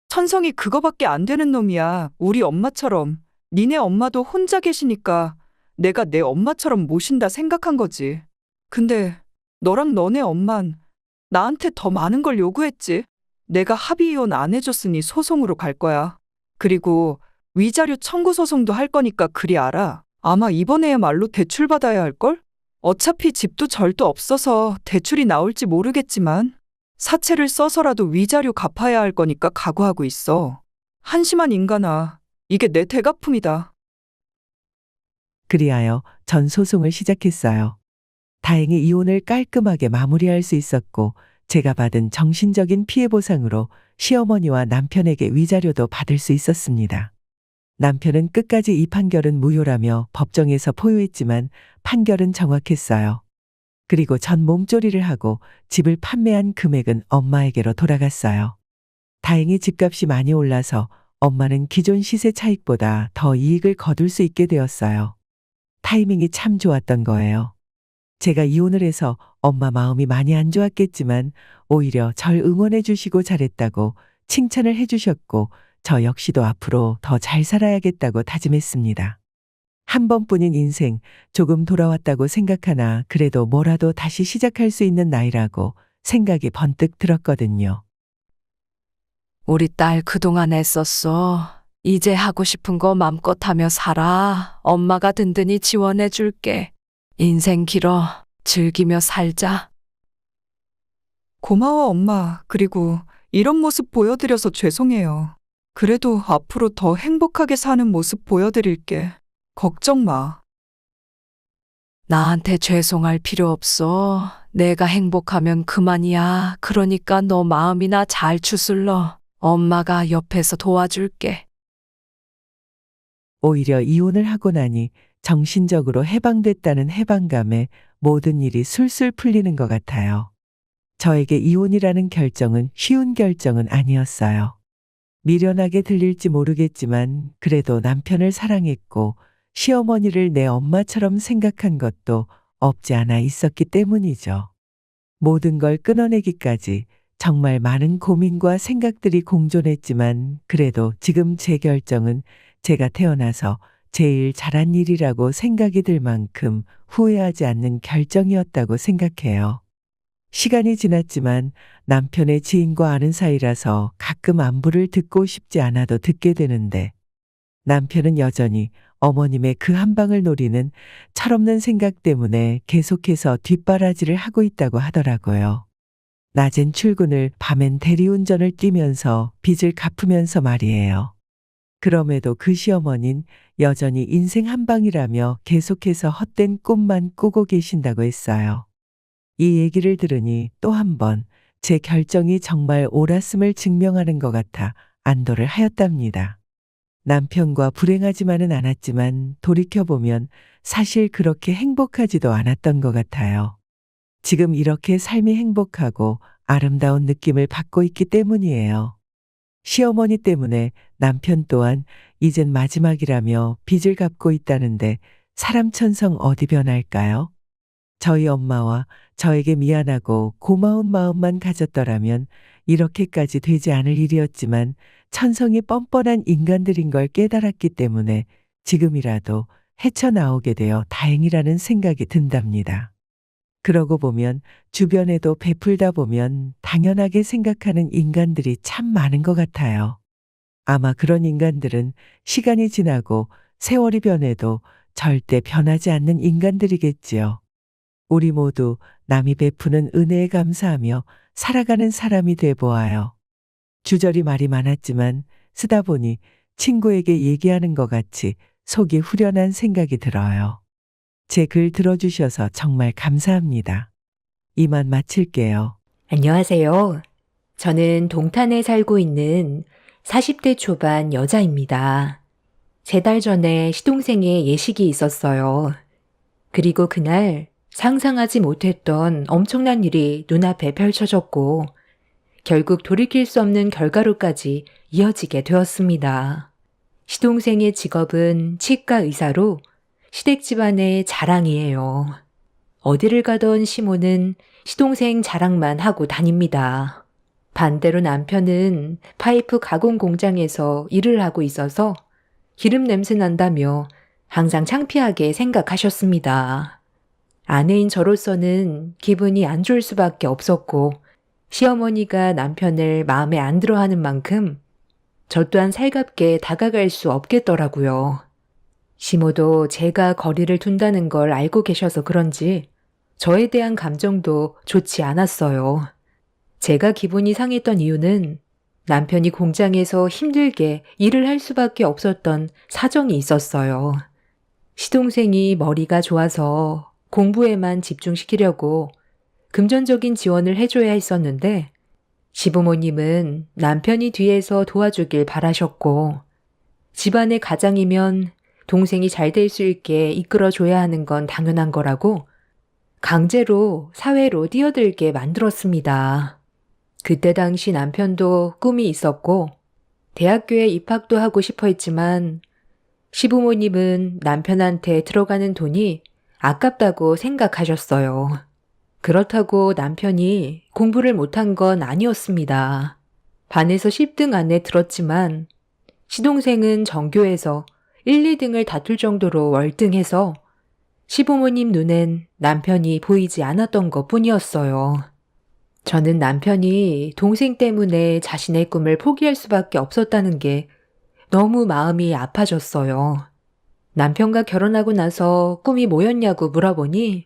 천성이 그거밖에 안 되는 놈이야. 우리 엄마처럼. 니네 엄마도 혼자 계시니까 내가 내 엄마처럼 모신다 생각한 거지. 근데 너랑 너네 엄만 나한테 더 많은 걸 요구했지. 내가 합의 이혼 안 해줬으니 소송으로 갈 거야. 그리고 위자료 청구 소송도 할 거니까 그리 알아. 아마 이번에야말로 대출받아야 할걸? 어차피 집도 절도 없어서 대출이 나올지 모르겠지만 사채를 써서라도 위자료 갚아야 할 거니까 각오하고 있어. 한심한 인간아. 이게 내 대가품이다. 그리하여 전 소송을 시작했어요. 다행히 이혼을 깔끔하게 마무리할 수 있었고 제가 받은 정신적인 피해 보상으로 시어머니와 남편에게 위자료도 받을 수 있었습니다. 남편은 끝까지 이 판결은 무효라며 법정에서 포효했지만 판결은 정확했어요. 그리고 전 몸조리를 하고 집을 판매한 금액은 엄마에게로 돌아갔어요. 다행히 집값이 많이 올라서 엄마는 기존 시세 차익보다 더 이익을 거둘 수 있게 되었어요. 타이밍이 참 좋았던 거예요. 제가 이혼을 해서 엄마 마음이 많이 안 좋았겠지만 오히려 절 응원해 주시고 잘했다고 칭찬을 해 주셨고 저 역시도 앞으로 더 잘 살아야겠다고 다짐했습니다. 한 번뿐인 인생 조금 돌아왔다고 생각하나 그래도 뭐라도 다시 시작할 수 있는 나이라고 생각이 번뜩 들었거든요. 우리 딸 그동안 애썼어. 이제 하고 싶은 거 맘껏 하며 살아. 엄마가 든든히 지원해 줄게. 인생 길어. 즐기며 살자. 고마워, 엄마. 그리고 이런 모습 보여드려서 죄송해요. 그래도 앞으로 더 행복하게 사는 모습 보여드릴게. 걱정 마. 나한테 죄송할 필요 없어. 내가 행복하면 그만이야. 그러니까 너 마음이나 잘 추슬러. 엄마가 옆에서 도와줄게. 오히려 이혼을 하고 나니 정신적으로 해방됐다는 해방감에 모든 일이 술술 풀리는 것 같아요. 저에게 이혼이라는 결정은 쉬운 결정은 아니었어요. 미련하게 들릴지 모르겠지만 그래도 남편을 사랑했고 시어머니를 내 엄마처럼 생각한 것도 없지 않아 있었기 때문이죠. 모든 걸 끊어내기까지 정말 많은 고민과 생각들이 공존했지만 그래도 지금 제 결정은 제가 태어나서 제일 잘한 일이라고 생각이 들 만큼 후회하지 않는 결정이었다고 생각해요. 시간이 지났지만 남편의 지인과 아는 사이라서 가끔 안부를 듣고 싶지 않아도 듣게 되는데 남편은 여전히 어머님의 그 한 방을 노리는 철없는 생각 때문에 계속해서 뒷바라지를 하고 있다고 하더라고요. 낮엔 출근을 밤엔 대리운전을 뛰면서 빚을 갚으면서 말이에요. 그럼에도 그 시어머니는 여전히 인생 한 방이라며 계속해서 헛된 꿈만 꾸고 계신다고 했어요. 이 얘기를 들으니 또 한 번 제 결정이 정말 옳았음을 증명하는 것 같아 안도를 하였답니다. 남편과 불행하지만은 않았지만 돌이켜보면 사실 그렇게 행복하지도 않았던 것 같아요. 지금 이렇게 삶이 행복하고 아름다운 느낌을 받고 있기 때문이에요. 시어머니 때문에 남편 또한 이젠 마지막이라며 빚을 갚고 있다는데 사람 천성 어디 변할까요? 저희 엄마와 저에게 미안하고 고마운 마음만 가졌더라면 이렇게까지 되지 않을 일이었지만 천성이 뻔뻔한 인간들인 걸 깨달았기 때문에 지금이라도 헤쳐나오게 되어 다행이라는 생각이 든답니다. 그러고 보면 주변에도 베풀다 보면 당연하게 생각하는 인간들이 참 많은 것 같아요. 아마 그런 인간들은 시간이 지나고 세월이 변해도 절대 변하지 않는 인간들이겠지요. 우리 모두 남이 베푸는 은혜에 감사하며 살아가는 사람이 돼 보아요. 주저리 말이 많았지만 쓰다 보니 친구에게 얘기하는 것 같이 속이 후련한 생각이 들어요. 제 글 들어주셔서 정말 감사합니다. 이만 마칠게요. 안녕하세요. 저는 동탄에 살고 있는 40대 초반 여자입니다. 3달 전에 시동생의 예식이 있었어요. 그리고 그날 상상하지 못했던 엄청난 일이 눈앞에 펼쳐졌고 결국 돌이킬 수 없는 결과로까지 이어지게 되었습니다. 시동생의 직업은 치과 의사로 시댁 집안의 자랑이에요. 어디를 가던 시모는 시동생 자랑만 하고 다닙니다. 반대로 남편은 파이프 가공 공장에서 일을 하고 있어서 기름 냄새 난다며 항상 창피하게 생각하셨습니다. 아내인 저로서는 기분이 안 좋을 수밖에 없었고 시어머니가 남편을 마음에 안 들어 하는 만큼 저 또한 살갑게 다가갈 수 없겠더라고요. 시모도 제가 거리를 둔다는 걸 알고 계셔서 그런지 저에 대한 감정도 좋지 않았어요. 제가 기분이 상했던 이유는 남편이 공장에서 힘들게 일을 할 수밖에 없었던 사정이 있었어요. 시동생이 머리가 좋아서 공부에만 집중시키려고 금전적인 지원을 해줘야 했었는데 시부모님은 남편이 뒤에서 도와주길 바라셨고 집안의 가장이면 동생이 잘 될 수 있게 이끌어줘야 하는 건 당연한 거라고 강제로 사회로 뛰어들게 만들었습니다. 그때 당시 남편도 꿈이 있었고 대학교에 입학도 하고 싶어 했지만 시부모님은 남편한테 들어가는 돈이 아깝다고 생각하셨어요. 그렇다고 남편이 공부를 못한 건 아니었습니다. 반에서 10등 안에 들었지만 시동생은 전교에서 1, 2등을 다툴 정도로 월등해서 시부모님 눈엔 남편이 보이지 않았던 것 뿐이었어요. 저는 남편이 동생 때문에 자신의 꿈을 포기할 수밖에 없었다는 게 너무 마음이 아파졌어요. 남편과 결혼하고 나서 꿈이 뭐였냐고 물어보니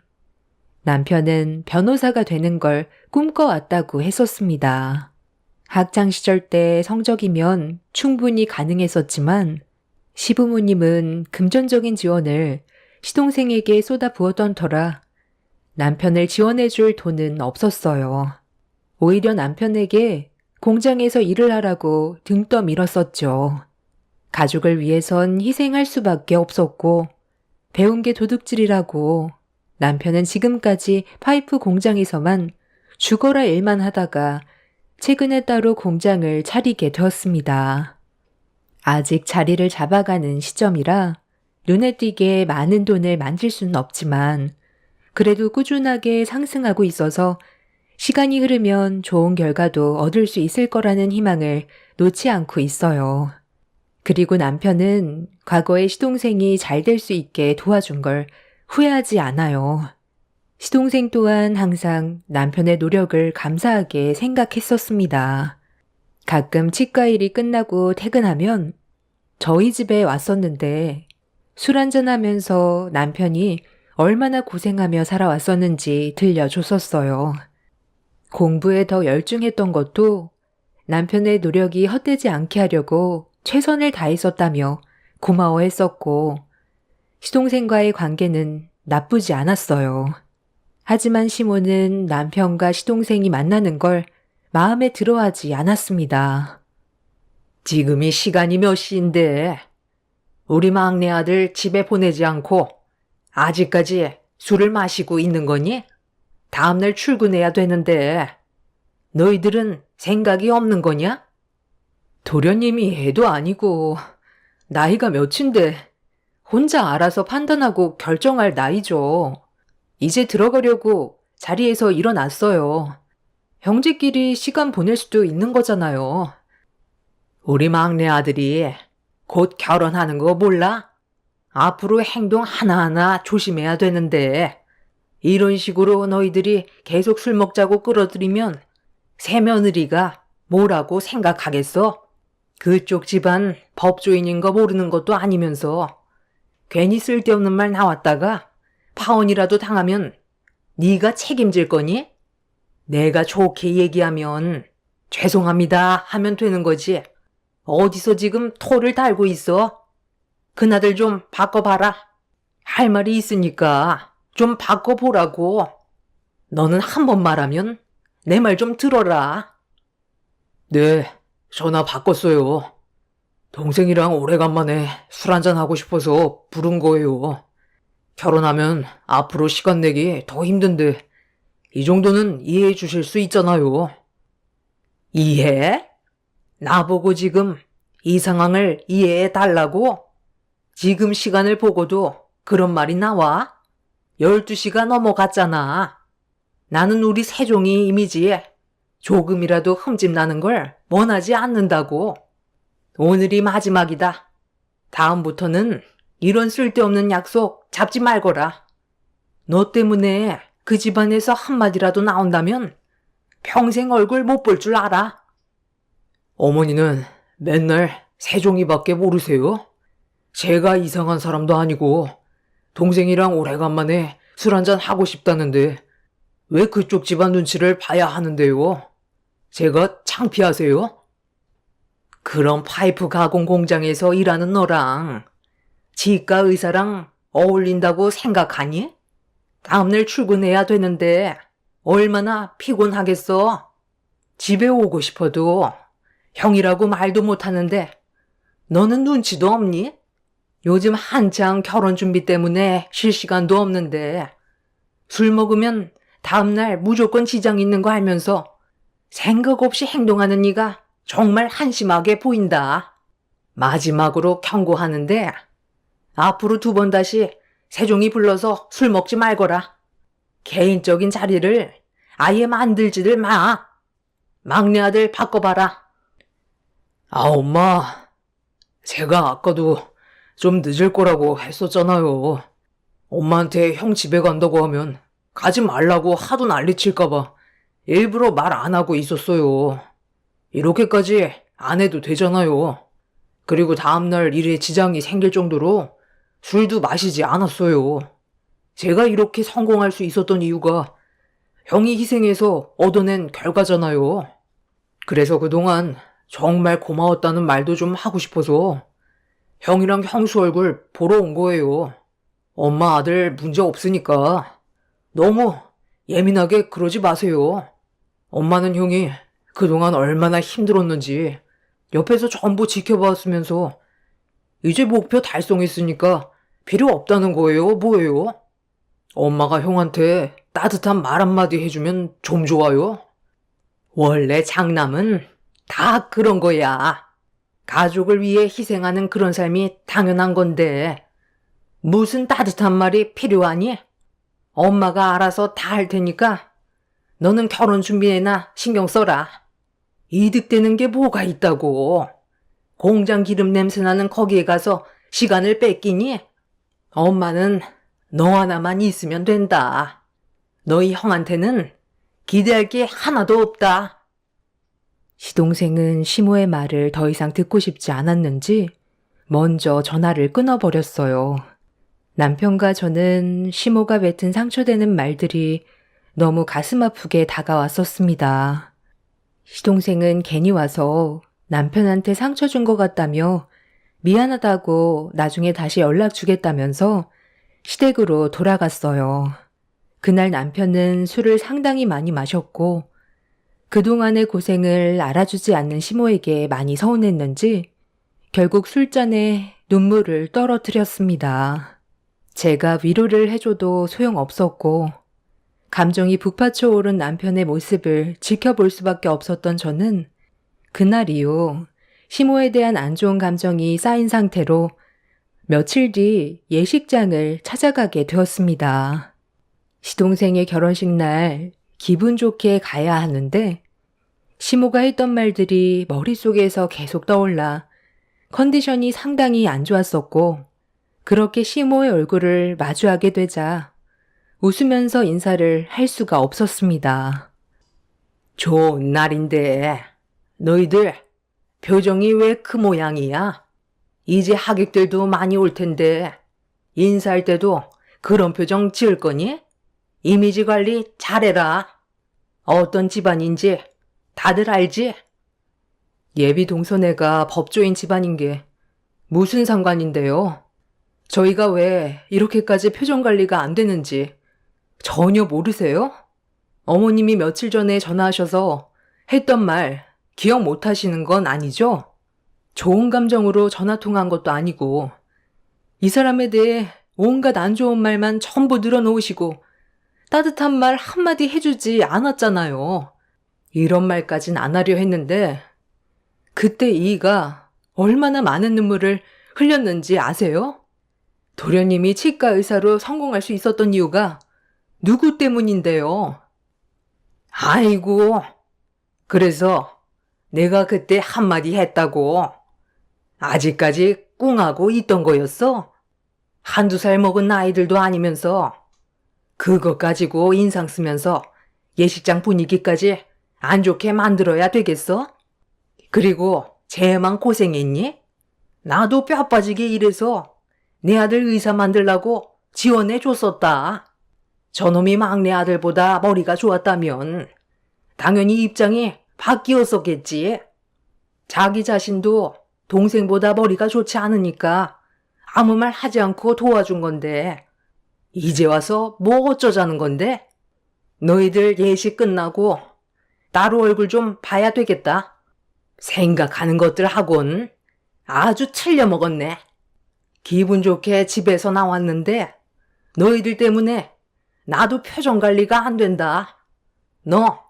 남편은 변호사가 되는 걸 꿈꿔왔다고 했었습니다. 학창시절 때 성적이면 충분히 가능했었지만 시부모님은 금전적인 지원을 시동생에게 쏟아부었던 터라 남편을 지원해줄 돈은 없었어요. 오히려 남편에게 공장에서 일을 하라고 등 떠밀었었죠. 가족을 위해선 희생할 수밖에 없었고 배운 게 도둑질이라고 남편은 지금까지 파이프 공장에서만 죽어라 일만 하다가 최근에 따로 공장을 차리게 되었습니다. 아직 자리를 잡아가는 시점이라 눈에 띄게 많은 돈을 만질 수는 없지만 그래도 꾸준하게 상승하고 있어서 시간이 흐르면 좋은 결과도 얻을 수 있을 거라는 희망을 놓지 않고 있어요. 그리고 남편은 과거에 시동생이 잘 될 수 있게 도와준 걸 후회하지 않아요. 시동생 또한 항상 남편의 노력을 감사하게 생각했었습니다. 가끔 치과 일이 끝나고 퇴근하면 저희 집에 왔었는데 술 한잔하면서 남편이 얼마나 고생하며 살아왔었는지 들려줬었어요. 공부에 더 열중했던 것도 남편의 노력이 헛되지 않게 하려고 최선을 다했었다며 고마워했었고 시동생과의 관계는 나쁘지 않았어요. 하지만 시모는 남편과 시동생이 만나는 걸 마음에 들어하지 않았습니다. 지금이 시간이 몇 시인데 우리 막내 아들 집에 보내지 않고 아직까지 술을 마시고 있는 거니? 다음날 출근해야 되는데 너희들은 생각이 없는 거냐? 도련님이 애도 아니고 나이가 몇인데 혼자 알아서 판단하고 결정할 나이죠. 이제 들어가려고 자리에서 일어났어요. 형제끼리 시간 보낼 수도 있는 거잖아요. 우리 막내 아들이 곧 결혼하는 거 몰라? 앞으로 행동 하나하나 조심해야 되는데 이런 식으로 너희들이 계속 술 먹자고 끌어들이면 새며느리가 뭐라고 생각하겠어? 그쪽 집안 법조인인 거 모르는 것도 아니면서 괜히 쓸데없는 말 나왔다가 파혼이라도 당하면 네가 책임질 거니? 내가 좋게 얘기하면 죄송합니다 하면 되는 거지. 어디서 지금 토를 달고 있어? 그나들 좀 바꿔봐라. 할 말이 있으니까 좀 바꿔보라고. 너는 한 번 말하면 내 말 좀 들어라. 네, 전화 바꿨어요. 동생이랑 오래간만에 술 한잔 하고 싶어서 부른 거예요. 결혼하면 앞으로 시간 내기 더 힘든데 이 정도는 이해해 주실 수 있잖아요. 이해? 나보고 지금 이 상황을 이해해 달라고? 지금 시간을 보고도 그런 말이 나와? 12시가 넘어갔잖아. 나는 우리 세종이 이미지에 조금이라도 흠집 나는 걸 원하지 않는다고. 오늘이 마지막이다. 다음부터는 이런 쓸데없는 약속 잡지 말거라. 너 때문에 그 집안에서 한마디라도 나온다면 평생 얼굴 못 볼 줄 알아. 어머니는 맨날 세종이밖에 모르세요? 제가 이상한 사람도 아니고 동생이랑 오래간만에 술 한잔 하고 싶다는데 왜 그쪽 집안 눈치를 봐야 하는데요? 제가 창피하세요? 그런 파이프 가공 공장에서 일하는 너랑 지가 의사랑 어울린다고 생각하니? 다음날 출근해야 되는데 얼마나 피곤하겠어? 집에 오고 싶어도 형이라고 말도 못하는데 너는 눈치도 없니? 요즘 한창 결혼 준비 때문에 쉴 시간도 없는데 술 먹으면 다음날 무조건 지장 있는 거 알면서 생각 없이 행동하는 네가 정말 한심하게 보인다. 마지막으로 경고하는데 앞으로 2번 다시 세종이 불러서 술 먹지 말거라. 개인적인 자리를 아예 만들지들 마. 막내 아들 바꿔봐라. 아, 엄마. 제가 아까도 좀 늦을 거라고 했었잖아요. 엄마한테 형 집에 간다고 하면 가지 말라고 하도 난리칠까봐 일부러 말 안 하고 있었어요. 이렇게까지 안 해도 되잖아요. 그리고 다음날 일에 지장이 생길 정도로 술도 마시지 않았어요. 제가 이렇게 성공할 수 있었던 이유가 형이 희생해서 얻어낸 결과잖아요. 그래서 그동안 정말 고마웠다는 말도 좀 하고 싶어서 형이랑 형수 얼굴 보러 온 거예요. 엄마 아들 문제 없으니까 너무 예민하게 그러지 마세요. 엄마는 형이 그동안 얼마나 힘들었는지 옆에서 전부 지켜봤으면서 이제 목표 달성했으니까 필요 없다는 거예요, 뭐예요? 엄마가 형한테 따뜻한 말 한마디 해주면 좀 좋아요? 원래 장남은 다 그런 거야. 가족을 위해 희생하는 그런 삶이 당연한 건데 무슨 따뜻한 말이 필요하니? 엄마가 알아서 다 할 테니까 너는 결혼 준비에나 신경 써라. 이득되는 게 뭐가 있다고. 공장 기름 냄새 나는 거기에 가서 시간을 뺏기니? 엄마는 너 하나만 있으면 된다. 너희 형한테는 기대할 게 하나도 없다. 시동생은 시모의 말을 더 이상 듣고 싶지 않았는지 먼저 전화를 끊어버렸어요. 남편과 저는 시모가 뱉은 상처되는 말들이 너무 가슴 아프게 다가왔었습니다. 시동생은 괜히 와서 남편한테 상처 준 것 같다며 미안하다고 나중에 다시 연락 주겠다면서 시댁으로 돌아갔어요. 그날 남편은 술을 상당히 많이 마셨고 그동안의 고생을 알아주지 않는 시모에게 많이 서운했는지 결국 술잔에 눈물을 떨어뜨렸습니다. 제가 위로를 해줘도 소용없었고 감정이 북받쳐 오른 남편의 모습을 지켜볼 수밖에 없었던 저는 그날 이후 시모에 대한 안 좋은 감정이 쌓인 상태로 며칠 뒤 예식장을 찾아가게 되었습니다. 시동생의 결혼식 날 기분 좋게 가야 하는데 시모가 했던 말들이 머릿속에서 계속 떠올라 컨디션이 상당히 안 좋았었고 그렇게 시모의 얼굴을 마주하게 되자 웃으면서 인사를 할 수가 없었습니다. 좋은 날인데 너희들 표정이 왜 그 모양이야? 이제 하객들도 많이 올 텐데 인사할 때도 그런 표정 지을 거니? 이미지 관리 잘해라. 어떤 집안인지 다들 알지? 예비 동서네가 법조인 집안인 게 무슨 상관인데요? 저희가 왜 이렇게까지 표정 관리가 안 되는지 전혀 모르세요? 어머님이 며칠 전에 전화하셔서 했던 말 기억 못 하시는 건 아니죠? 좋은 감정으로 전화 통화한 것도 아니고 이 사람에 대해 온갖 안 좋은 말만 전부 늘어놓으시고 따뜻한 말 한마디 해주지 않았잖아요. 이런 말까진 안 하려 했는데 그때 이가 얼마나 많은 눈물을 흘렸는지 아세요? 도련님이 치과 의사로 성공할 수 있었던 이유가 누구 때문인데요? 아이고, 그래서 내가 그때 한마디 했다고 아직까지 꿍하고 있던 거였어? 한두 살 먹은 아이들도 아니면서 그것 가지고 인상 쓰면서 예식장 분위기까지 안 좋게 만들어야 되겠어? 그리고 쟤만 고생했니? 나도 뼈 빠지게 일해서 내 아들 의사 만들라고 지원해 줬었다. 저놈이 막내 아들보다 머리가 좋았다면 당연히 입장이 바뀌었었겠지. 자기 자신도 동생보다 머리가 좋지 않으니까 아무 말 하지 않고 도와준 건데 이제 와서 뭐 어쩌자는 건데? 너희들 예식 끝나고 따로 얼굴 좀 봐야 되겠다. 생각하는 것들 하곤 아주 틀려 먹었네. 기분 좋게 집에서 나왔는데 너희들 때문에 나도 표정 관리가 안 된다. 너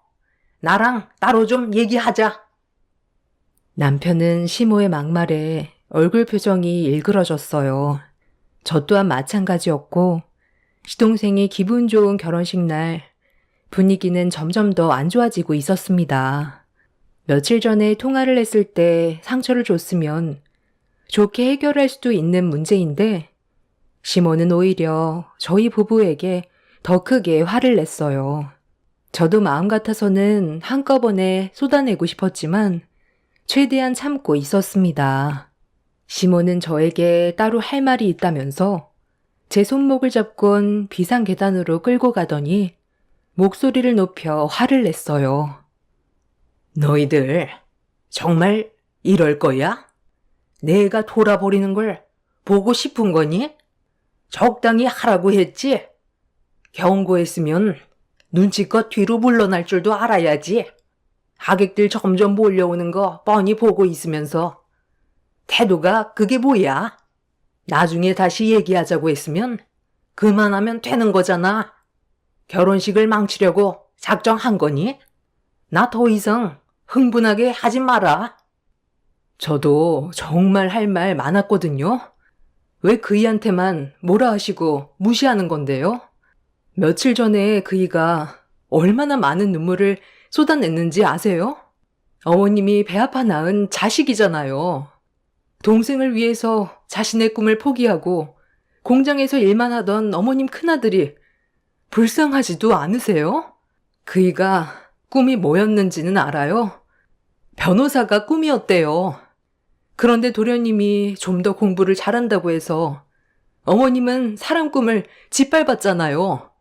나랑 따로 좀 얘기하자. 남편은 시모의 막말에 얼굴 표정이 일그러졌어요. 저 또한 마찬가지였고 시동생이 기분 좋은 결혼식 날 분위기는 점점 더 안 좋아지고 있었습니다. 며칠 전에 통화를 했을 때 상처를 줬으면 좋게 해결할 수도 있는 문제인데 시모는 오히려 저희 부부에게 더 크게 화를 냈어요. 저도 마음 같아서는 한꺼번에 쏟아내고 싶었지만 최대한 참고 있었습니다. 시모는 저에게 따로 할 말이 있다면서 제 손목을 잡곤 비상계단으로 끌고 가더니 목소리를 높여 화를 냈어요. 너희들 정말 이럴 거야? 내가 돌아버리는 걸 보고 싶은 거니? 적당히 하라고 했지? 경고했으면 눈치껏 뒤로 물러날 줄도 알아야지. 하객들 점점 몰려오는 거 뻔히 보고 있으면서 태도가 그게 뭐야? 나중에 다시 얘기하자고 했으면 그만하면 되는 거잖아. 결혼식을 망치려고 작정한 거니? 나 더 이상 흥분하게 하지 마라. 저도 정말 할 말 많았거든요. 왜 그이한테만 뭐라 하시고 무시하는 건데요? 며칠 전에 그이가 얼마나 많은 눈물을 쏟아냈는지 아세요? 어머님이 배 아파 낳은 자식이잖아요. 동생을 위해서 자신의 꿈을 포기하고 공장에서 일만 하던 어머님 큰아들이 불쌍하지도 않으세요? 그이가 꿈이 뭐였는지는 알아요? 변호사가 꿈이었대요. 그런데 도련님이 좀 더 공부를 잘한다고 해서 어머님은 사람 꿈을 짓밟았잖아요.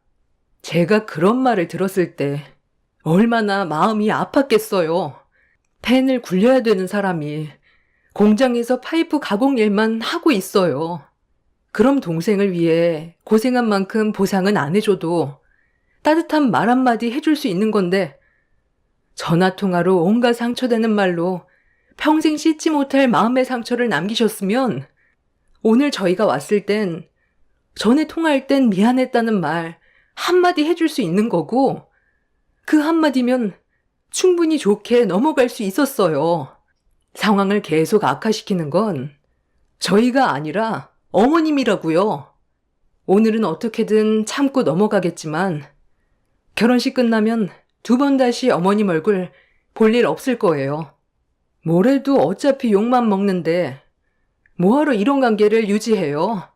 제가 그런 말을 들었을 때 얼마나 마음이 아팠겠어요. 펜을 굴려야 되는 사람이 공장에서 파이프 가공 일만 하고 있어요. 그럼 동생을 위해 고생한 만큼 보상은 안 해줘도 따뜻한 말 한마디 해줄 수 있는 건데 전화통화로 온갖 상처되는 말로 평생 씻지 못할 마음의 상처를 남기셨으면 오늘 저희가 왔을 땐 전에 통화할 땐 미안했다는 말 한마디 해줄 수 있는 거고 그 한마디면 충분히 좋게 넘어갈 수 있었어요. 상황을 계속 악화시키는 건 저희가 아니라 어머님이라고요. 오늘은 어떻게든 참고 넘어가겠지만 결혼식 끝나면 2번 다시 어머님 얼굴 볼 일 없을 거예요. 뭐래도 어차피 욕만 먹는데 뭐하러 이런 관계를 유지해요?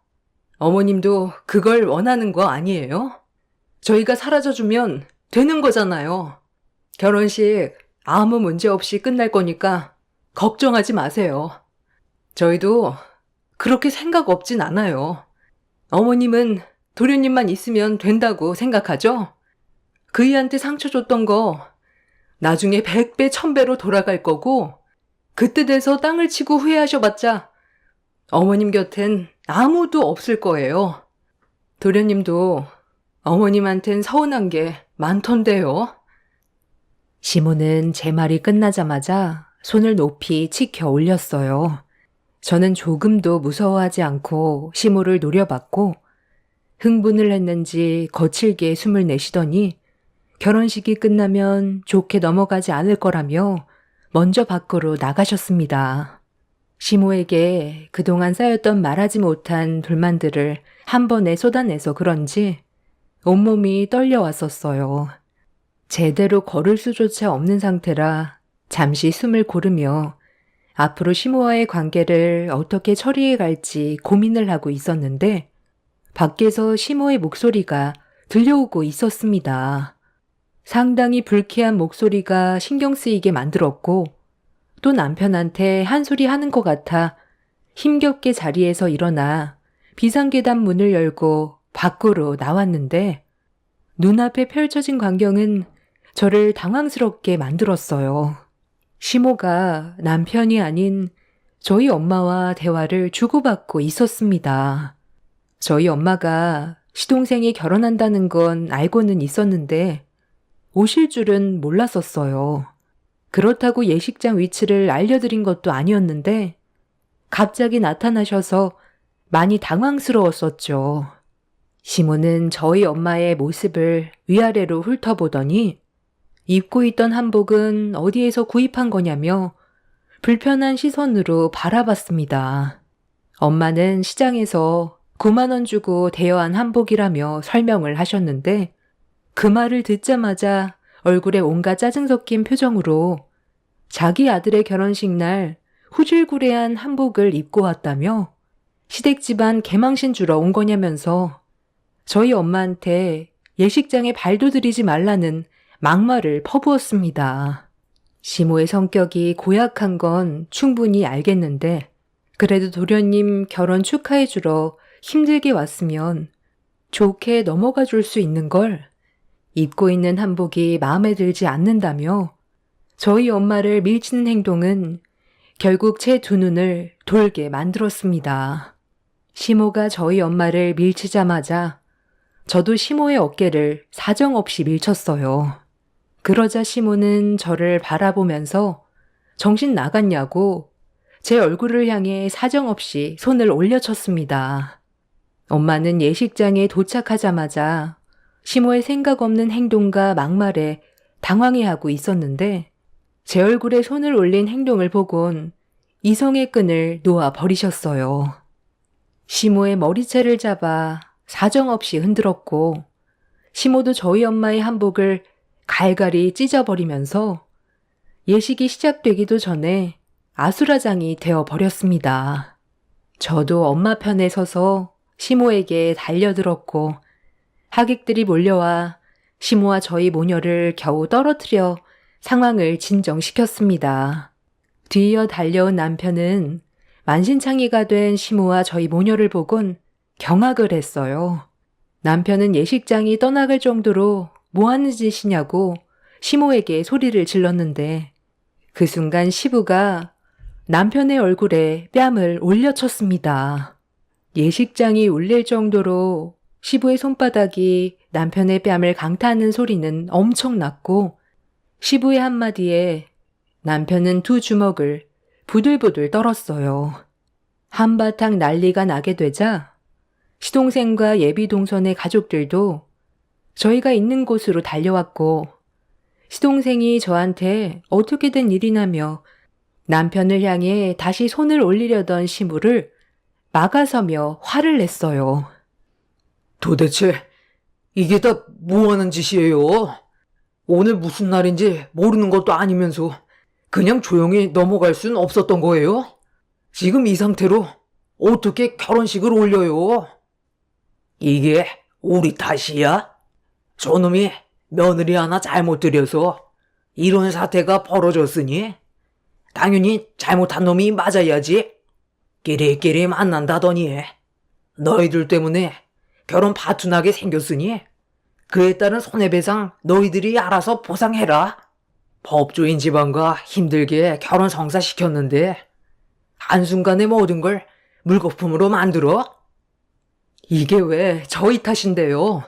어머님도 그걸 원하는 거 아니에요? 저희가 사라져주면 되는 거잖아요. 결혼식 아무 문제 없이 끝날 거니까 걱정하지 마세요. 저희도 그렇게 생각 없진 않아요. 어머님은 도련님만 있으면 된다고 생각하죠? 그이한테 상처 줬던 거 나중에 100배, 1000배로 돌아갈 거고 그때 돼서 땅을 치고 후회하셔봤자 어머님 곁엔 아무도 없을 거예요. 도련님도 어머님한텐 서운한 게 많던데요. 시모는 제 말이 끝나자마자 손을 높이 치켜 올렸어요. 저는 조금도 무서워하지 않고 시모를 노려봤고 흥분을 했는지 거칠게 숨을 내쉬더니 결혼식이 끝나면 좋게 넘어가지 않을 거라며 먼저 밖으로 나가셨습니다. 시모에게 그동안 쌓였던 말하지 못한 불만들을 한 번에 쏟아내서 그런지 온몸이 떨려왔었어요. 제대로 걸을 수조차 없는 상태라 잠시 숨을 고르며 앞으로 시모와의 관계를 어떻게 처리해 갈지 고민을 하고 있었는데 밖에서 시모의 목소리가 들려오고 있었습니다. 상당히 불쾌한 목소리가 신경 쓰이게 만들었고 또 남편한테 한 소리 하는 것 같아 힘겹게 자리에서 일어나 비상계단 문을 열고 밖으로 나왔는데 눈앞에 펼쳐진 광경은 저를 당황스럽게 만들었어요. 시모가 남편이 아닌 저희 엄마와 대화를 주고받고 있었습니다. 저희 엄마가 시동생이 결혼한다는 건 알고는 있었는데 오실 줄은 몰랐었어요. 그렇다고 예식장 위치를 알려드린 것도 아니었는데 갑자기 나타나셔서 많이 당황스러웠었죠. 시모는 저희 엄마의 모습을 위아래로 훑어보더니 입고 있던 한복은 어디에서 구입한 거냐며 불편한 시선으로 바라봤습니다. 엄마는 시장에서 9만 원 주고 대여한 한복이라며 설명을 하셨는데 그 말을 듣자마자 얼굴에 온갖 짜증 섞인 표정으로 자기 아들의 결혼식 날 후질구레한 한복을 입고 왔다며 시댁 집안 개망신 주러 온 거냐면서 저희 엄마한테 예식장에 발도 들이지 말라는 막말을 퍼부었습니다. 시모의 성격이 고약한 건 충분히 알겠는데 그래도 도련님 결혼 축하해 주러 힘들게 왔으면 좋게 넘어가 줄 수 있는 걸 입고 있는 한복이 마음에 들지 않는다며 저희 엄마를 밀치는 행동은 결국 제 두 눈을 돌게 만들었습니다. 시모가 저희 엄마를 밀치자마자 저도 시모의 어깨를 사정없이 밀쳤어요. 그러자 시모는 저를 바라보면서 정신 나갔냐고 제 얼굴을 향해 사정없이 손을 올려쳤습니다. 엄마는 예식장에 도착하자마자 시모의 생각 없는 행동과 막말에 당황해하고 있었는데 제 얼굴에 손을 올린 행동을 보곤 이성의 끈을 놓아 버리셨어요. 시모의 머리채를 잡아 사정없이 흔들었고 시모도 저희 엄마의 한복을 갈갈이 찢어버리면서 예식이 시작되기도 전에 아수라장이 되어버렸습니다. 저도 엄마 편에 서서 시모에게 달려들었고 하객들이 몰려와 시모와 저희 모녀를 겨우 떨어뜨려 상황을 진정시켰습니다. 뒤이어 달려온 남편은 만신창이가 된 시모와 저희 모녀를 보곤 경악을 했어요. 남편은 예식장이 떠나갈 정도로 뭐 하는 짓이냐고 시모에게 소리를 질렀는데 그 순간 시부가 남편의 얼굴에 뺨을 올려쳤습니다. 예식장이 울릴 정도로 시부의 손바닥이 남편의 뺨을 강타하는 소리는 엄청났고 시부의 한마디에 남편은 두 주먹을 부들부들 떨었어요. 한바탕 난리가 나게 되자 시동생과 예비동선의 가족들도 저희가 있는 곳으로 달려왔고 시동생이 저한테 어떻게 된 일이냐며 남편을 향해 다시 손을 올리려던 시부를 막아서며 화를 냈어요. 도대체 이게 다 뭐하는 짓이에요? 오늘 무슨 날인지 모르는 것도 아니면서 그냥 조용히 넘어갈 순 없었던 거예요? 지금 이 상태로 어떻게 결혼식을 올려요? 이게 우리 탓이야? 저놈이 며느리 하나 잘못 들여서 이런 사태가 벌어졌으니 당연히 잘못한 놈이 맞아야지. 끼리끼리 만난다더니 너희들 때문에 결혼 파투나게 생겼으니 그에 따른 손해배상 너희들이 알아서 보상해라. 법조인 집안과 힘들게 결혼 성사시켰는데 한순간에 모든 걸 물거품으로 만들어? 이게 왜 저희 탓인데요?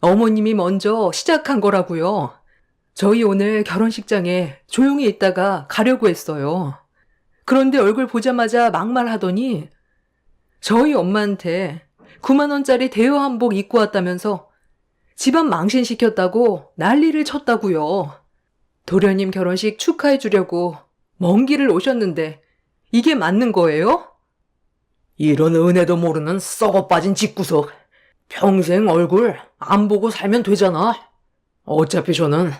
어머님이 먼저 시작한 거라고요. 저희 오늘 결혼식장에 조용히 있다가 가려고 했어요. 그런데 얼굴 보자마자 막말하더니 저희 엄마한테 9만 원짜리 대여 한복 입고 왔다면서 집안 망신시켰다고 난리를 쳤다고요. 도련님 결혼식 축하해 주려고 먼 길을 오셨는데 이게 맞는 거예요? 이런 은혜도 모르는 썩어 빠진 집구석. 평생 얼굴 안 보고 살면 되잖아. 어차피 저는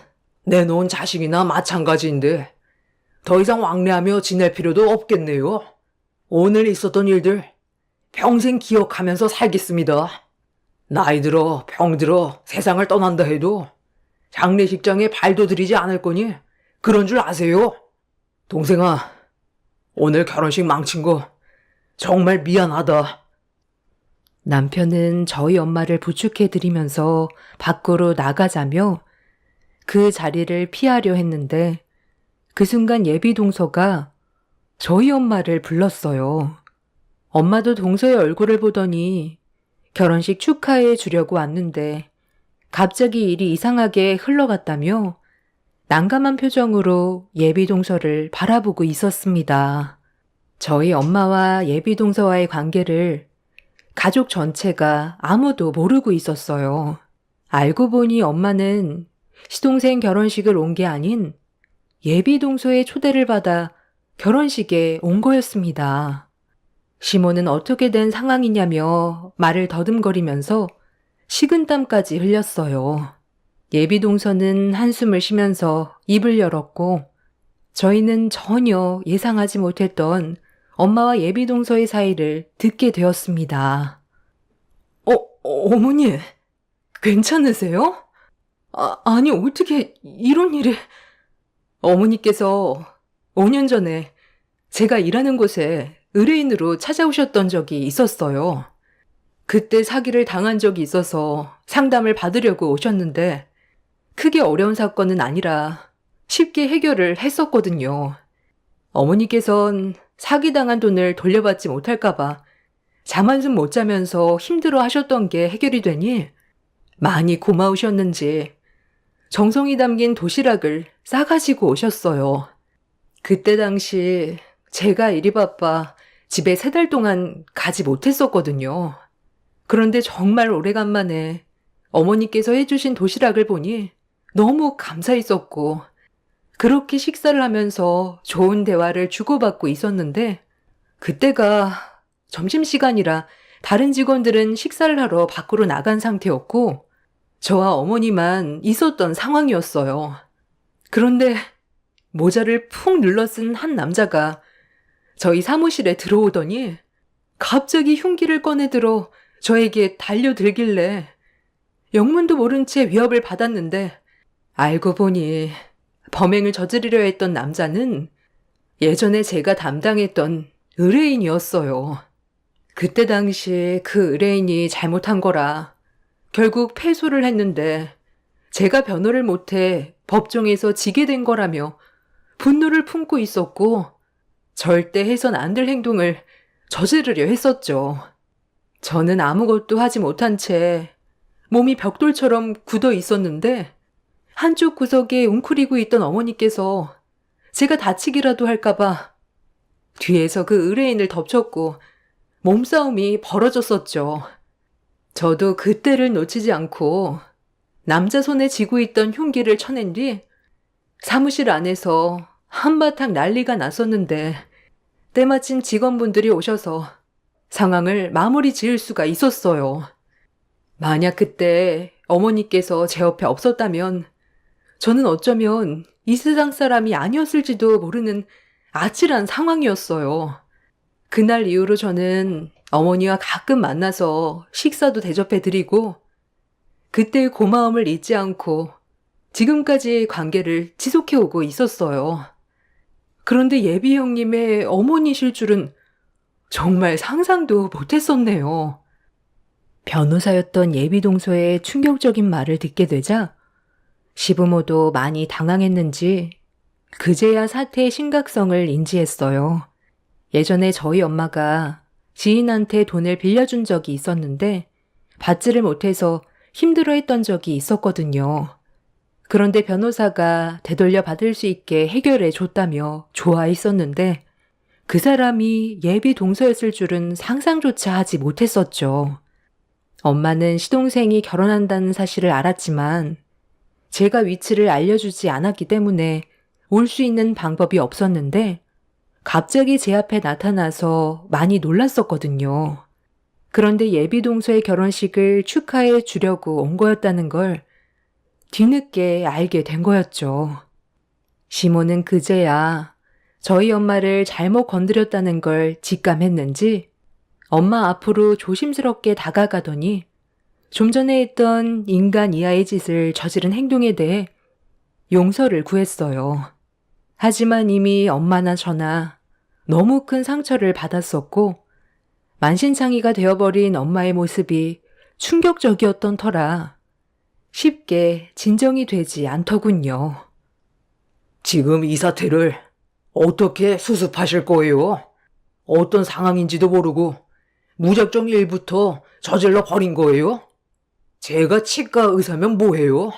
내놓은 자식이나 마찬가지인데 더 이상 왕래하며 지낼 필요도 없겠네요. 오늘 있었던 일들 평생 기억하면서 살겠습니다. 나이 들어 병 들어 세상을 떠난다 해도 장례식장에 발도 들이지 않을 거니 그런 줄 아세요? 동생아, 오늘 결혼식 망친 거 정말 미안하다. 남편은 저희 엄마를 부축해드리면서 밖으로 나가자며 그 자리를 피하려 했는데 그 순간 예비 동서가 저희 엄마를 불렀어요. 엄마도 동서의 얼굴을 보더니 결혼식 축하해 주려고 왔는데 갑자기 일이 이상하게 흘러갔다며 난감한 표정으로 예비 동서를 바라보고 있었습니다. 저희 엄마와 예비 동서와의 관계를 가족 전체가 아무도 모르고 있었어요. 알고 보니 엄마는 시동생 결혼식을 온 게 아닌 예비 동서의 초대를 받아 결혼식에 온 거였습니다. 시모는 어떻게 된 상황이냐며 말을 더듬거리면서 식은땀까지 흘렸어요. 예비 동서는 한숨을 쉬면서 입을 열었고 저희는 전혀 예상하지 못했던 엄마와 예비 동서의 사이를 듣게 되었습니다. 어머니, 괜찮으세요? 아니, 어떻게 이런 일이... 어머니께서 5년 전에 제가 일하는 곳에 의뢰인으로 찾아오셨던 적이 있었어요. 그때 사기를 당한 적이 있어서 상담을 받으려고 오셨는데 크게 어려운 사건은 아니라 쉽게 해결을 했었거든요. 어머니께선 사기당한 돈을 돌려받지 못할까봐 잠 한숨 못 자면서 힘들어 하셨던 게 해결이 되니 많이 고마우셨는지 정성이 담긴 도시락을 싸가지고 오셨어요. 그때 당시 제가 일이 바빠 집에 3달 동안 가지 못했었거든요. 그런데 정말 오래간만에 어머니께서 해주신 도시락을 보니 너무 감사했었고 그렇게 식사를 하면서 좋은 대화를 주고받고 있었는데 그때가 점심시간이라 다른 직원들은 식사를 하러 밖으로 나간 상태였고 저와 어머니만 있었던 상황이었어요. 그런데 모자를 푹 눌러쓴 한 남자가 저희 사무실에 들어오더니 갑자기 흉기를 꺼내들어 저에게 달려들길래 영문도 모른 채 위협을 받았는데 알고 보니 범행을 저지르려 했던 남자는 예전에 제가 담당했던 의뢰인이었어요. 그때 당시 그 의뢰인이 잘못한 거라 결국 패소를 했는데 제가 변호를 못해 법정에서 지게 된 거라며 분노를 품고 있었고 절대 해선 안 될 행동을 저지르려 했었죠. 저는 아무것도 하지 못한 채 몸이 벽돌처럼 굳어 있었는데 한쪽 구석에 웅크리고 있던 어머니께서 제가 다치기라도 할까봐 뒤에서 그 의뢰인을 덮쳤고 몸싸움이 벌어졌었죠. 저도 그때를 놓치지 않고 남자 손에 쥐고 있던 흉기를 쳐낸 뒤 사무실 안에서 한바탕 난리가 났었는데 때마침 직원분들이 오셔서 상황을 마무리 지을 수가 있었어요. 만약 그때 어머니께서 제 옆에 없었다면 저는 어쩌면 이 세상 사람이 아니었을지도 모르는 아찔한 상황이었어요. 그날 이후로 저는 어머니와 가끔 만나서 식사도 대접해드리고 그때의 고마움을 잊지 않고 지금까지 관계를 지속해오고 있었어요. 그런데 예비 형님의 어머니실 줄은 정말 상상도 못했었네요. 변호사였던 예비 동서의 충격적인 말을 듣게 되자 시부모도 많이 당황했는지 그제야 사태의 심각성을 인지했어요. 예전에 저희 엄마가 지인한테 돈을 빌려준 적이 있었는데 받지를 못해서 힘들어했던 적이 있었거든요. 그런데 변호사가 되돌려 받을 수 있게 해결해 줬다며 좋아했었는데 그 사람이 예비 동서였을 줄은 상상조차 하지 못했었죠. 엄마는 시동생이 결혼한다는 사실을 알았지만 제가 위치를 알려주지 않았기 때문에 올 수 있는 방법이 없었는데 갑자기 제 앞에 나타나서 많이 놀랐었거든요. 그런데 예비 동서의 결혼식을 축하해 주려고 온 거였다는 걸 뒤늦게 알게 된 거였죠. 시모는 그제야 저희 엄마를 잘못 건드렸다는 걸 직감했는지 엄마 앞으로 조심스럽게 다가가더니 좀 전에 했던 인간 이하의 짓을 저지른 행동에 대해 용서를 구했어요. 하지만 이미 엄마나 저나 너무 큰 상처를 받았었고 만신창이가 되어버린 엄마의 모습이 충격적이었던 터라 쉽게 진정이 되지 않더군요. 지금 이 사태를 어떻게 수습하실 거예요? 어떤 상황인지도 모르고 무작정 일부터 저질러 버린 거예요? 제가 치과 의사면 뭐해요?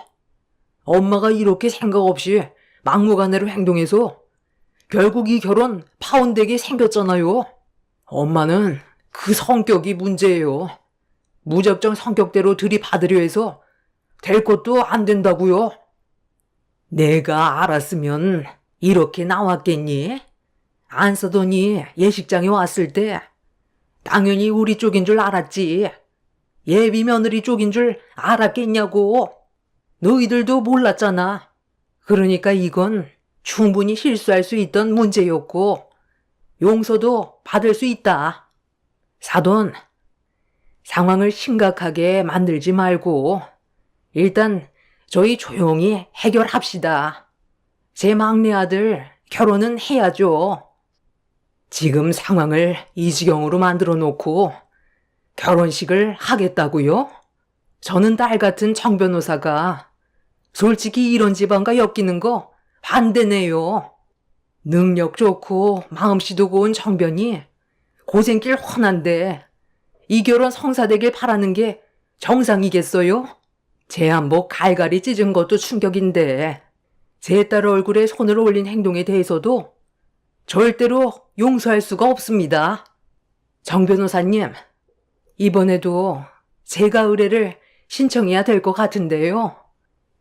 엄마가 이렇게 생각 없이 막무가내로 행동해서 결국 이 결혼 파혼되게 생겼잖아요. 엄마는 그 성격이 문제예요. 무작정 성격대로 들이받으려 해서 될 것도 안 된다고요. 내가 알았으면 이렇게 나왔겠니? 안 쓰더니 예식장에 왔을 때 당연히 우리 쪽인 줄 알았지. 예비 며느리 쪽인 줄 알았겠냐고. 너희들도 몰랐잖아. 그러니까 이건 충분히 실수할 수 있던 문제였고 용서도 받을 수 있다. 사돈, 상황을 심각하게 만들지 말고 일단 저희 조용히 해결합시다. 제 막내 아들 결혼은 해야죠. 지금 상황을 이 지경으로 만들어 놓고 결혼식을 하겠다고요? 저는 딸 같은 정 변호사가 솔직히 이런 집안과 엮이는 거 반대네요. 능력 좋고 마음씨도 고운 정변이 고생길 훤한데 이 결혼 성사되길 바라는 게 정상이겠어요? 제 한복 갈갈이 찢은 것도 충격인데 제 딸 얼굴에 손을 올린 행동에 대해서도 절대로 용서할 수가 없습니다. 정 변호사님, 이번에도 제가 의뢰를 신청해야 될 것 같은데요.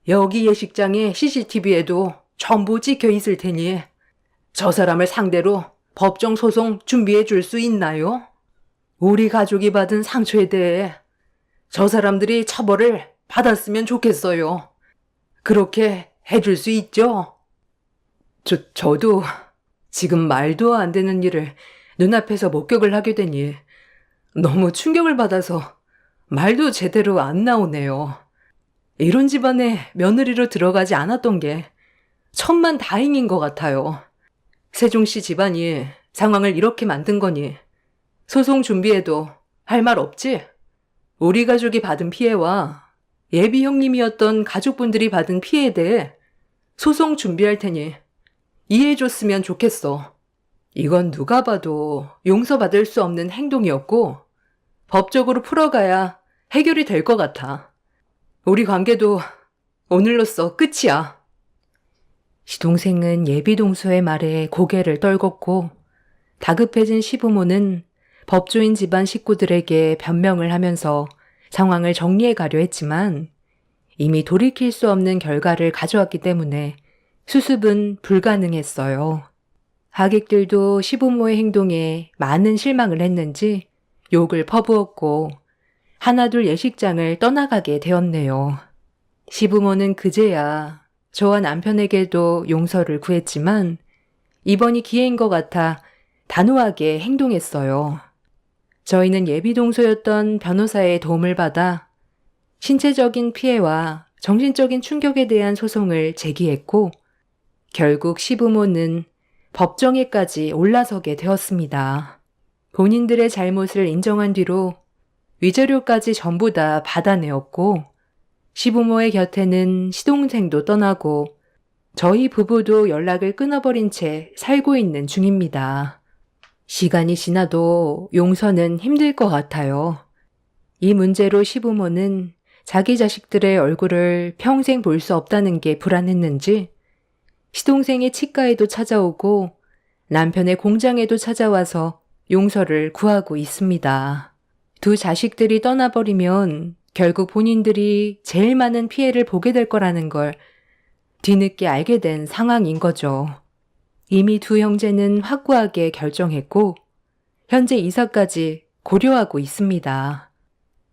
여기 예식장의 CCTV에도 전부 찍혀 있을 테니 저 사람을 상대로 법정 소송 준비해 줄 수 있나요? 우리 가족이 받은 상처에 대해 저 사람들이 처벌을 받았으면 좋겠어요. 그렇게 해줄 수 있죠? 저도 지금 말도 안 되는 일을 눈앞에서 목격을 하게 되니 너무 충격을 받아서 말도 제대로 안 나오네요. 이런 집안에 며느리로 들어가지 않았던 게 천만 다행인 것 같아요. 세종씨 집안이 상황을 이렇게 만든 거니 소송 준비해도 할 말 없지? 우리 가족이 받은 피해와 예비 형님이었던 가족분들이 받은 피해에 대해 소송 준비할 테니 이해해줬으면 좋겠어. 이건 누가 봐도 용서받을 수 없는 행동이었고 법적으로 풀어가야 해결이 될 것 같아. 우리 관계도 오늘로써 끝이야. 시동생은 예비 동서의 말에 고개를 떨궜고 다급해진 시부모는 법조인 집안 식구들에게 변명을 하면서 상황을 정리해 가려 했지만 이미 돌이킬 수 없는 결과를 가져왔기 때문에 수습은 불가능했어요. 하객들도 시부모의 행동에 많은 실망을 했는지 욕을 퍼부었고 하나둘 예식장을 떠나가게 되었네요. 시부모는 그제야 저와 남편에게도 용서를 구했지만 이번이 기회인 것 같아 단호하게 행동했어요. 저희는 예비 동서였던 변호사의 도움을 받아 신체적인 피해와 정신적인 충격에 대한 소송을 제기했고 결국 시부모는 법정에까지 올라서게 되었습니다. 본인들의 잘못을 인정한 뒤로 위자료까지 전부 다 받아내었고 시부모의 곁에는 시동생도 떠나고 저희 부부도 연락을 끊어버린 채 살고 있는 중입니다. 시간이 지나도 용서는 힘들 것 같아요. 이 문제로 시부모는 자기 자식들의 얼굴을 평생 볼 수 없다는 게 불안했는지 시동생의 치과에도 찾아오고 남편의 공장에도 찾아와서 용서를 구하고 있습니다. 두 자식들이 떠나버리면 결국 본인들이 제일 많은 피해를 보게 될 거라는 걸 뒤늦게 알게 된 상황인 거죠. 이미 두 형제는 확고하게 결정했고 현재 이사까지 고려하고 있습니다.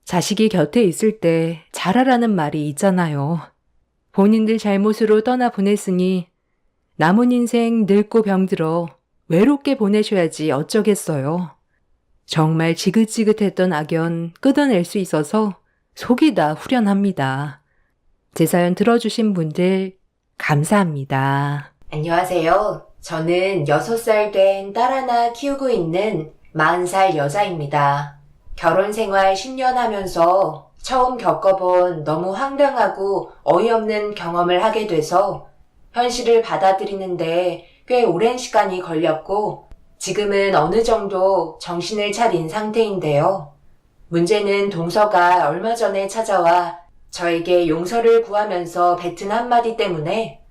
자식이 곁에 있을 때 잘하라는 말이 있잖아요. 본인들 잘못으로 떠나보냈으니 남은 인생 늙고 병들어 외롭게 보내셔야지 어쩌겠어요. 정말 지긋지긋했던 악연 끊어낼 수 있어서 속이 다 후련합니다. 제 사연 들어주신 분들 감사합니다. 안녕하세요. 저는 6살 된 딸 하나 키우고 있는 40살 여자입니다. 결혼 생활 10년 하면서 처음 겪어본 너무 황당하고 어이없는 경험을 하게 돼서 현실을 받아들이는데 꽤 오랜 시간이 걸렸고 지금은 어느 정도 정신을 차린 상태인데요. 문제는 동서가 얼마 전에 찾아와 저에게 용서를 구하면서 뱉은 한마디 때문에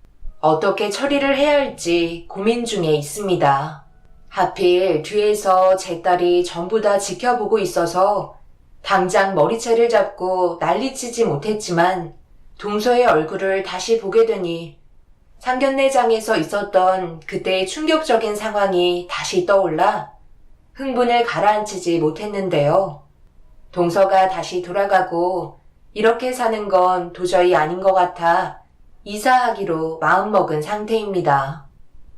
어떻게 처리를 해야 할지 고민 중에 있습니다. 하필 뒤에서 제 딸이 전부 다 지켜보고 있어서 당장 머리채를 잡고 난리치지 못했지만 동서의 얼굴을 다시 보게 되니 상견례장에서 있었던 그때의 충격적인 상황이 다시 떠올라 흥분을 가라앉히지 못했는데요. 동서가 다시 돌아가고 이렇게 사는 건 도저히 아닌 것 같아 이사하기로 마음먹은 상태입니다.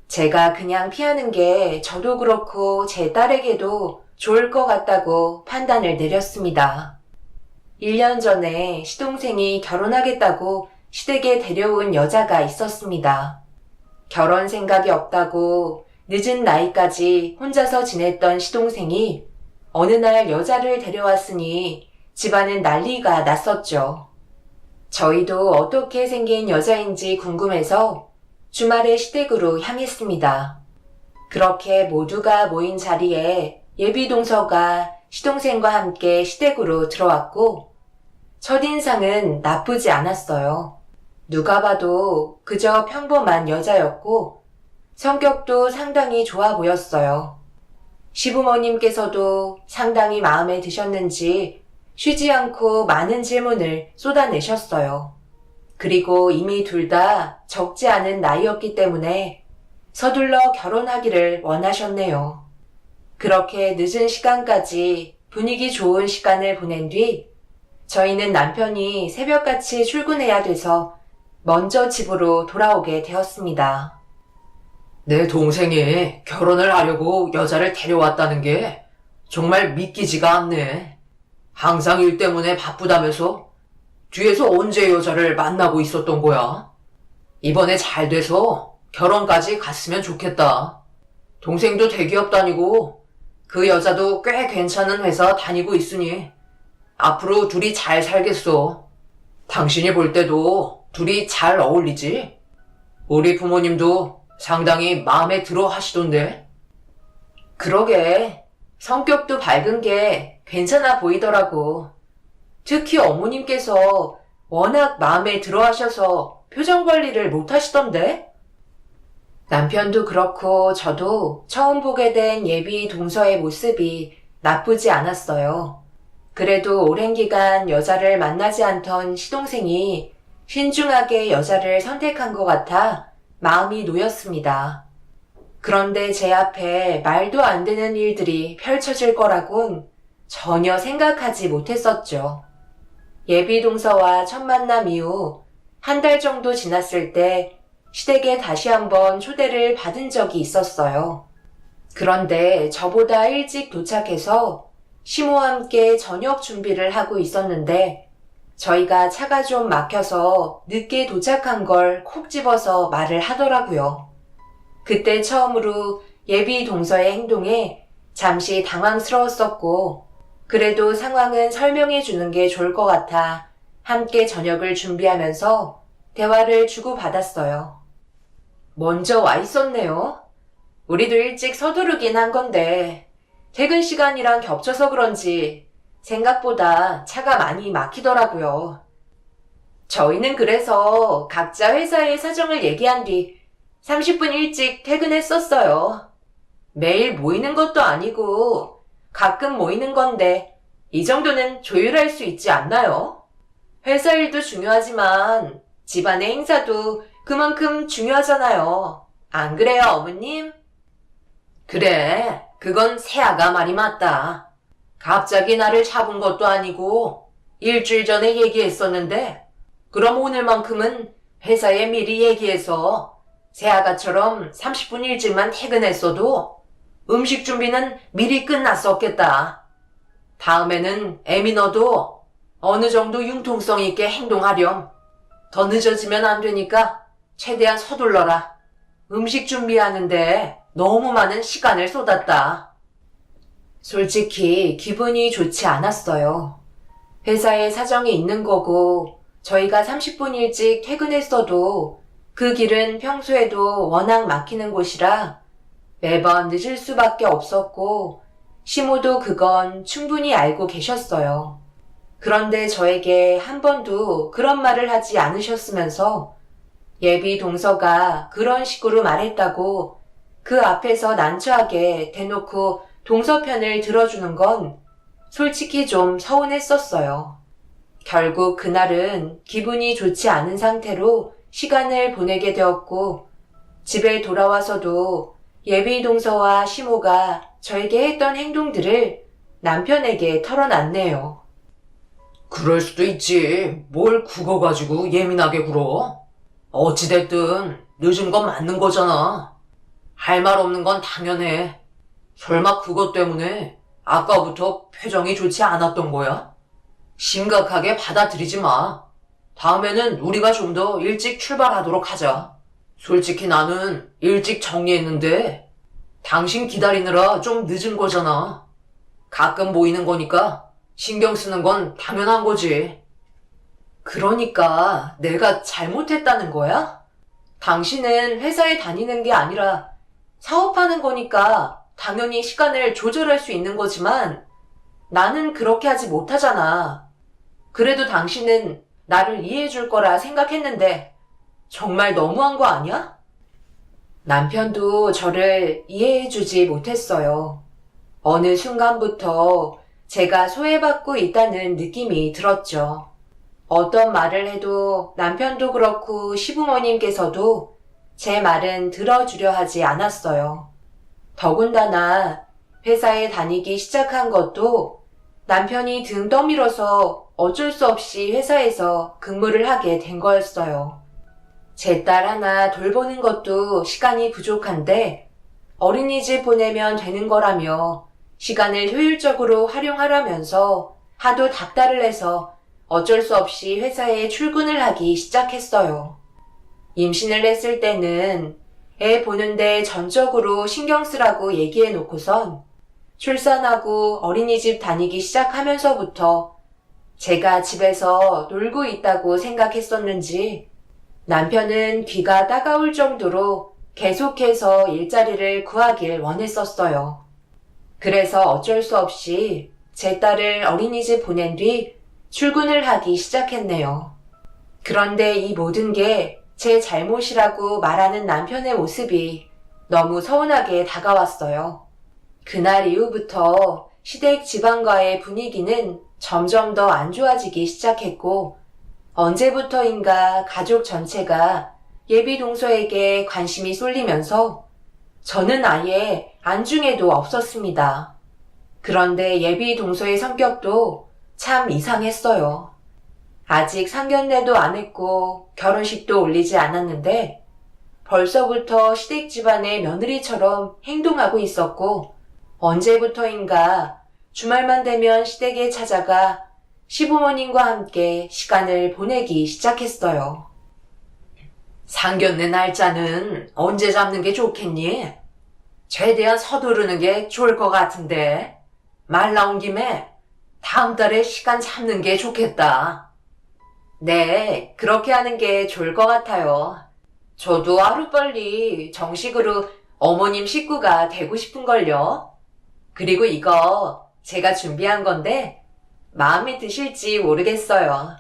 제가 그냥 피하는 게 저도 그렇고 제 딸에게도 좋을 것 같다고 판단을 내렸습니다. 1년 전에 시동생이 결혼하겠다고 시댁에 데려온 여자가 있었습니다. 결혼 생각이 없다고 늦은 나이까지 혼자서 지냈던 시동생이 어느 날 여자를 데려왔으니 집안은 난리가 났었죠. 저희도 어떻게 생긴 여자인지 궁금해서 주말에 시댁으로 향했습니다. 그렇게 모두가 모인 자리에 예비동서가 시동생과 함께 시댁으로 들어왔고 첫인상은 나쁘지 않았어요. 누가 봐도 그저 평범한 여자였고 성격도 상당히 좋아 보였어요. 시부모님께서도 상당히 마음에 드셨는지 쉬지 않고 많은 질문을 쏟아내셨어요. 그리고 이미 둘 다 적지 않은 나이였기 때문에 서둘러 결혼하기를 원하셨네요. 그렇게 늦은 시간까지 분위기 좋은 시간을 보낸 뒤 저희는 남편이 새벽같이 출근해야 돼서 먼저 집으로 돌아오게 되었습니다. 내 동생이 결혼을 하려고 여자를 데려왔다는 게 정말 믿기지가 않네. 항상 일 때문에 바쁘다면서 뒤에서 언제 여자를 만나고 있었던 거야? 이번에 잘 돼서 결혼까지 갔으면 좋겠다. 동생도 대기업 다니고 그 여자도 꽤 괜찮은 회사 다니고 있으니 앞으로 둘이 잘 살겠어. 당신이 볼 때도 둘이 잘 어울리지? 우리 부모님도 상당히 마음에 들어 하시던데? 그러게 성격도 밝은 게 괜찮아 보이더라고. 특히 어머님께서 워낙 마음에 들어 하셔서 표정 관리를 못 하시던데? 남편도 그렇고 저도 처음 보게 된 예비 동서의 모습이 나쁘지 않았어요. 그래도 오랜 기간 여자를 만나지 않던 시동생이 신중하게 여자를 선택한 것 같아 마음이 놓였습니다. 그런데 제 앞에 말도 안 되는 일들이 펼쳐질 거라곤 전혀 생각하지 못했었죠. 예비 동서와 첫 만남 이후 한 달 정도 지났을 때 시댁에 다시 한번 초대를 받은 적이 있었어요. 그런데 저보다 일찍 도착해서 시모와 함께 저녁 준비를 하고 있었는데 저희가 차가 좀 막혀서 늦게 도착한 걸 콕 집어서 말을 하더라고요. 그때 처음으로 예비 동서의 행동에 잠시 당황스러웠었고, 그래도 상황은 설명해 주는 게 좋을 것 같아 함께 저녁을 준비하면서 대화를 주고받았어요. 먼저 와 있었네요. 우리도 일찍 서두르긴 한 건데 퇴근 시간이랑 겹쳐서 그런지 생각보다 차가 많이 막히더라고요. 저희는 그래서 각자 회사의 사정을 얘기한 뒤 30분 일찍 퇴근했었어요. 매일 모이는 것도 아니고 가끔 모이는 건데 이 정도는 조율할 수 있지 않나요? 회사 일도 중요하지만 집안의 행사도 그만큼 중요하잖아요. 안 그래요, 어머님? 그래, 그건 세아가 말이 맞다. 갑자기 나를 잡은 것도 아니고 일주일 전에 얘기했었는데 그럼 오늘만큼은 회사에 미리 얘기해서 세아가처럼 30분 일찍만 퇴근했어도 음식 준비는 미리 끝났었겠다. 다음에는 애미 너도 어느 정도 융통성 있게 행동하렴. 더 늦어지면 안 되니까 최대한 서둘러라. 음식 준비하는데 너무 많은 시간을 쏟았다. 솔직히 기분이 좋지 않았어요. 회사에 사정이 있는 거고 저희가 30분 일찍 퇴근했어도 그 길은 평소에도 워낙 막히는 곳이라 매번 늦을 수밖에 없었고 시모도 그건 충분히 알고 계셨어요. 그런데 저에게 한 번도 그런 말을 하지 않으셨으면서 예비 동서가 그런 식으로 말했다고 그 앞에서 난처하게 대놓고 동서 편을 들어주는 건 솔직히 좀 서운했었어요. 결국 그날은 기분이 좋지 않은 상태로 시간을 보내게 되었고 집에 돌아와서도 예비 동서와 시모가 저에게 했던 행동들을 남편에게 털어놨네요. 그럴 수도 있지. 뭘 그거 가지고 예민하게 굴어. 어찌됐든 늦은 건 맞는 거잖아. 할 말 없는 건 당연해. 설마 그것 때문에 아까부터 표정이 좋지 않았던 거야? 심각하게 받아들이지 마. 다음에는 우리가 좀 더 일찍 출발하도록 하자. 솔직히 나는 일찍 정리했는데 당신 기다리느라 좀 늦은 거잖아. 가끔 보이는 거니까 신경 쓰는 건 당연한 거지. 그러니까 내가 잘못했다는 거야? 당신은 회사에 다니는 게 아니라 사업하는 거니까 당연히 시간을 조절할 수 있는 거지만 나는 그렇게 하지 못하잖아. 그래도 당신은 나를 이해해 줄 거라 생각했는데 정말 너무한 거 아니야? 남편도 저를 이해해 주지 못했어요. 어느 순간부터 제가 소외받고 있다는 느낌이 들었죠. 어떤 말을 해도 남편도 그렇고 시부모님께서도 제 말은 들어주려 하지 않았어요. 더군다나 회사에 다니기 시작한 것도 남편이 등 떠밀어서 어쩔 수 없이 회사에서 근무를 하게 된 거였어요. 제 딸 하나 돌보는 것도 시간이 부족한데 어린이집 보내면 되는 거라며 시간을 효율적으로 활용하려면서 하도 닥달을 해서 어쩔 수 없이 회사에 출근을 하기 시작했어요. 임신을 했을 때는 애 보는데 전적으로 신경 쓰라고 얘기해 놓고선 출산하고 어린이집 다니기 시작하면서부터 제가 집에서 놀고 있다고 생각했었는지 남편은 귀가 따가울 정도로 계속해서 일자리를 구하길 원했었어요. 그래서 어쩔 수 없이 제 딸을 어린이집 보낸 뒤 출근을 하기 시작했네요. 그런데 이 모든 게 제 잘못이라고 말하는 남편의 모습이 너무 서운하게 다가왔어요. 그날 이후부터 시댁 집안과의 분위기는 점점 더 안 좋아지기 시작했고 언제부터인가 가족 전체가 예비 동서에게 관심이 쏠리면서 저는 아예 안중에도 없었습니다. 그런데 예비 동서의 성격도 참 이상했어요. 아직 상견례도 안 했고 결혼식도 올리지 않았는데 벌써부터 시댁 집안의 며느리처럼 행동하고 있었고 언제부터인가 주말만 되면 시댁에 찾아가 시부모님과 함께 시간을 보내기 시작했어요. 상견례 날짜는 언제 잡는 게 좋겠니? 최대한 서두르는 게 좋을 것 같은데. 말 나온 김에 다음 달에 시간 잡는 게 좋겠다. 네, 그렇게 하는 게 좋을 것 같아요. 저도 하루빨리 정식으로 어머님 식구가 되고 싶은걸요. 그리고 이거 제가 준비한 건데 마음에 드실지 모르겠어요.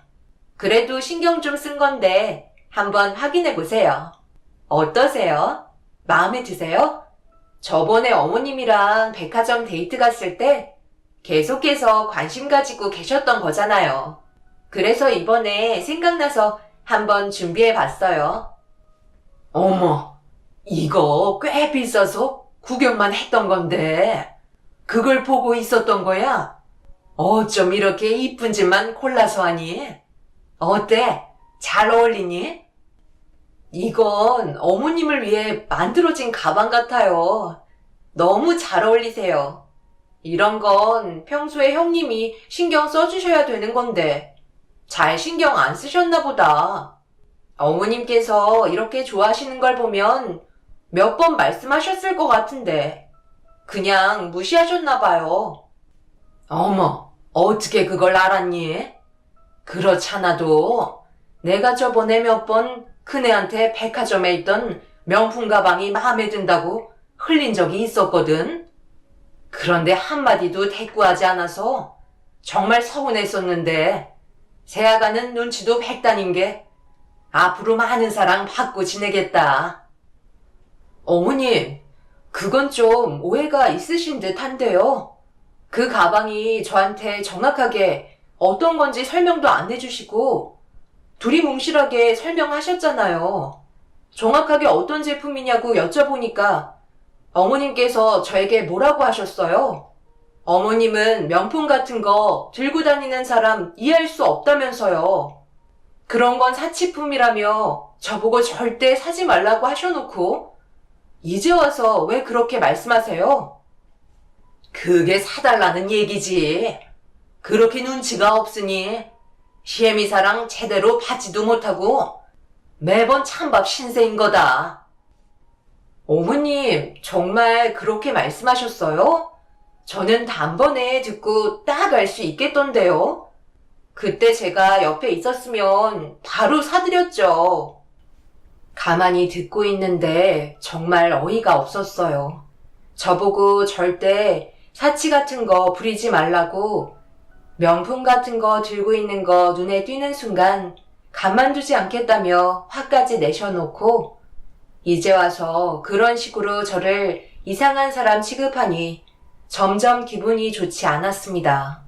그래도 신경 좀 쓴 건데 한번 확인해 보세요. 어떠세요? 마음에 드세요? 저번에 어머님이랑 백화점 데이트 갔을 때 계속해서 관심 가지고 계셨던 거잖아요. 그래서 이번에 생각나서 한번 준비해 봤어요. 어머, 이거 꽤 비싸서 구경만 했던 건데 그걸 보고 있었던 거야? 어쩜 이렇게 이쁜 짓만 골라서 하니? 어때? 잘 어울리니? 이건 어머님을 위해 만들어진 가방 같아요. 너무 잘 어울리세요. 이런 건 평소에 형님이 신경 써주셔야 되는 건데 잘 신경 안 쓰셨나 보다. 어머님께서 이렇게 좋아하시는 걸 보면 몇 번 말씀하셨을 것 같은데 그냥 무시하셨나 봐요. 어머, 어떻게 그걸 알았니? 그렇잖아도 내가 저번에 몇 번 큰애한테 백화점에 있던 명품 가방이 마음에 든다고 흘린 적이 있었거든. 그런데 한마디도 대꾸하지 않아서 정말 서운했었는데 새아가는 눈치도 백단인 게 앞으로 많은 사랑 받고 지내겠다. 어머님, 그건 좀 오해가 있으신 듯한데요. 그 가방이 저한테 정확하게 어떤 건지 설명도 안 해주시고 두리뭉실하게 설명하셨잖아요. 정확하게 어떤 제품이냐고 여쭤보니까 어머님께서 저에게 뭐라고 하셨어요? 어머님은 명품 같은 거 들고 다니는 사람 이해할 수 없다면서요. 그런 건 사치품이라며 저보고 절대 사지 말라고 하셔놓고 이제 와서 왜 그렇게 말씀하세요? 그게 사달라는 얘기지. 그렇게 눈치가 없으니 시애미사랑 제대로 받지도 못하고 매번 찬밥 신세인 거다. 어머님, 정말 그렇게 말씀하셨어요? 저는 단번에 듣고 딱 알 수 있겠던데요. 그때 제가 옆에 있었으면 바로 사드렸죠. 가만히 듣고 있는데 정말 어이가 없었어요. 저보고 절대 사치 같은 거 부리지 말라고 명품 같은 거 들고 있는 거 눈에 띄는 순간 가만두지 않겠다며 화까지 내셔놓고 이제 와서 그런 식으로 저를 이상한 사람 취급하니 점점 기분이 좋지 않았습니다.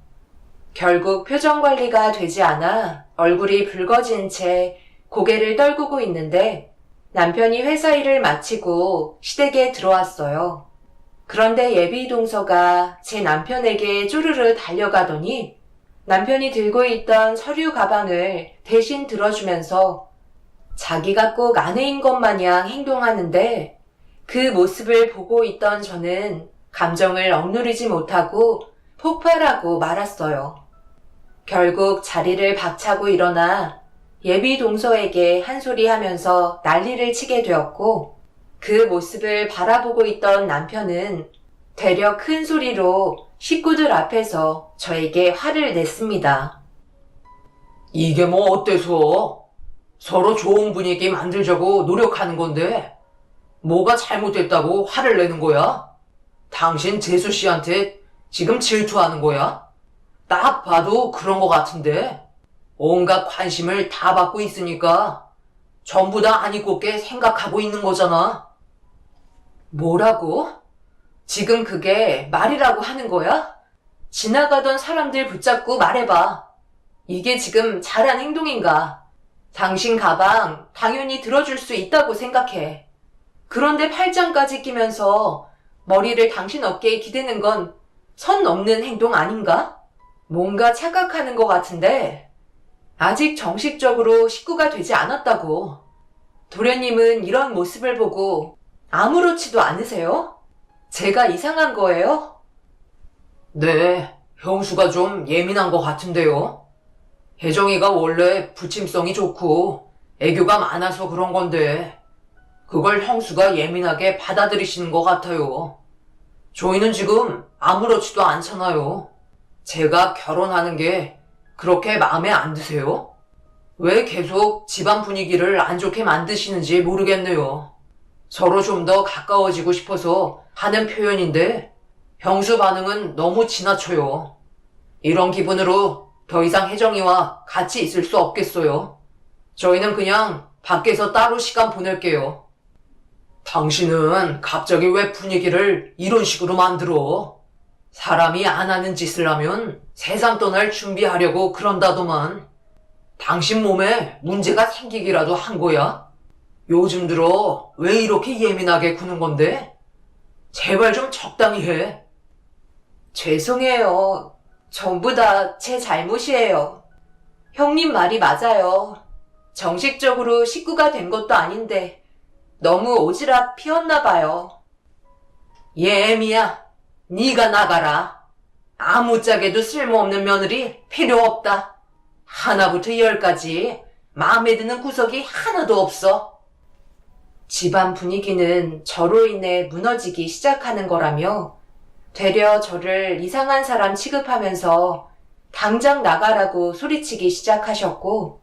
결국 표정 관리가 되지 않아 얼굴이 붉어진 채 고개를 떨구고 있는데 남편이 회사 일을 마치고 시댁에 들어왔어요. 그런데 예비 동서가 제 남편에게 쪼르르 달려가더니 남편이 들고 있던 서류 가방을 대신 들어주면서 자기가 꼭 아내인 것 마냥 행동하는데 그 모습을 보고 있던 저는 감정을 억누르지 못하고 폭발하고 말았어요. 결국 자리를 박차고 일어나 예비 동서에게 한 소리 하면서 난리를 치게 되었고 그 모습을 바라보고 있던 남편은 되려 큰 소리로 식구들 앞에서 저에게 화를 냈습니다. 이게 뭐 어때서? 서로 좋은 분위기 만들자고 노력하는 건데 뭐가 잘못됐다고 화를 내는 거야? 당신 재수 씨한테 지금 질투하는 거야? 딱 봐도 그런 거 같은데 온갖 관심을 다 받고 있으니까 전부 다 아니 꼽게 생각하고 있는 거잖아. 뭐라고? 지금 그게 말이라고 하는 거야? 지나가던 사람들 붙잡고 말해봐. 이게 지금 잘한 행동인가? 당신 가방 당연히 들어줄 수 있다고 생각해. 그런데 팔짱까지 끼면서 머리를 당신 어깨에 기대는 건 선 넘는 행동 아닌가? 뭔가 착각하는 것 같은데 아직 정식적으로 식구가 되지 않았다고. 도련님은 이런 모습을 보고 아무렇지도 않으세요? 제가 이상한 거예요? 네, 형수가 좀 예민한 것 같은데요. 혜정이가 원래 부침성이 좋고 애교가 많아서 그런 건데 그걸 형수가 예민하게 받아들이시는 것 같아요. 저희는 지금 아무렇지도 않잖아요. 제가 결혼하는 게 그렇게 마음에 안 드세요? 왜 계속 집안 분위기를 안 좋게 만드시는지 모르겠네요. 서로 좀 더 가까워지고 싶어서 하는 표현인데 형수 반응은 너무 지나쳐요. 이런 기분으로 더 이상 혜정이와 같이 있을 수 없겠어요. 저희는 그냥 밖에서 따로 시간 보낼게요. 당신은 갑자기 왜 분위기를 이런 식으로 만들어? 사람이 안 하는 짓을 하면 세상 떠날 준비하려고 그런다더만. 당신 몸에 문제가 생기기라도 한 거야? 요즘 들어 왜 이렇게 예민하게 구는 건데? 제발 좀 적당히 해. 죄송해요. 전부 다 제 잘못이에요. 형님 말이 맞아요. 정식적으로 식구가 된 것도 아닌데 너무 오지랖 피웠나 봐요. 예미야, 네가 나가라. 아무짝에도 쓸모없는 며느리 필요 없다. 하나부터 열까지 마음에 드는 구석이 하나도 없어. 집안 분위기는 저로 인해 무너지기 시작하는 거라며 되려 저를 이상한 사람 취급하면서 당장 나가라고 소리치기 시작하셨고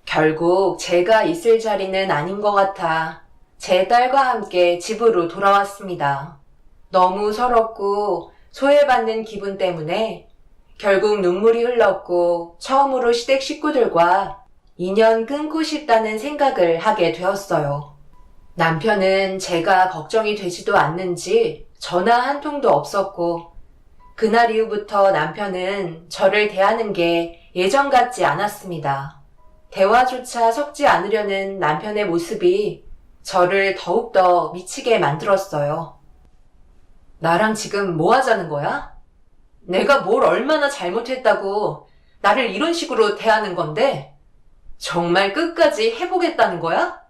결국 제가 있을 자리는 아닌 것 같아 제 딸과 함께 집으로 돌아왔습니다. 너무 서럽고 소외받는 기분 때문에 결국 눈물이 흘렀고 처음으로 시댁 식구들과 인연 끊고 싶다는 생각을 하게 되었어요. 남편은 제가 걱정이 되지도 않는지 전화 한 통도 없었고 그날 이후부터 남편은 저를 대하는 게 예전 같지 않았습니다. 대화조차 섞지 않으려는 남편의 모습이 저를 더욱더 미치게 만들었어요. 나랑 지금 뭐 하자는 거야? 내가 뭘 얼마나 잘못했다고 나를 이런 식으로 대하는 건데 정말 끝까지 해보겠다는 거야?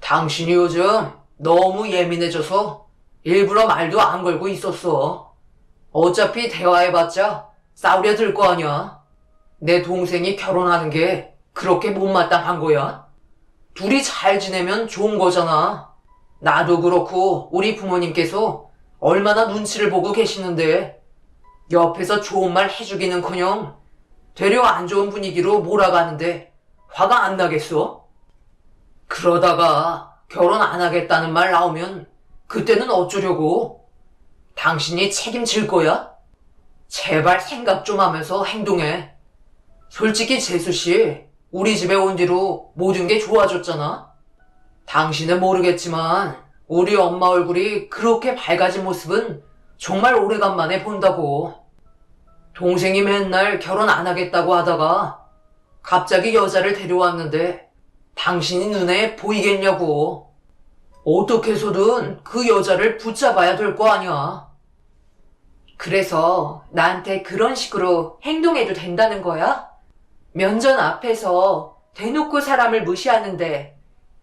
당신이 요즘 너무 예민해져서 일부러 말도 안 걸고 있었어. 어차피 대화해봤자 싸우려 들 거 아니야. 내 동생이 결혼하는 게 그렇게 못마땅한 거야? 둘이 잘 지내면 좋은 거잖아. 나도 그렇고 우리 부모님께서 얼마나 눈치를 보고 계시는데 옆에서 좋은 말 해주기는커녕 되려 안 좋은 분위기로 몰아가는데 화가 안 나겠어? 그러다가 결혼 안 하겠다는 말 나오면 그때는 어쩌려고? 당신이 책임질 거야? 제발 생각 좀 하면서 행동해. 솔직히 재수씨, 우리 집에 온 뒤로 모든 게 좋아졌잖아? 당신은 모르겠지만 우리 엄마 얼굴이 그렇게 밝아진 모습은 정말 오래간만에 본다고. 동생이 맨날 결혼 안 하겠다고 하다가 갑자기 여자를 데려왔는데 당신이 눈에 보이겠냐고. 어떻게 해서든 그 여자를 붙잡아야 될 거 아니야. 그래서 나한테 그런 식으로 행동해도 된다는 거야? 면전 앞에서 대놓고 사람을 무시하는데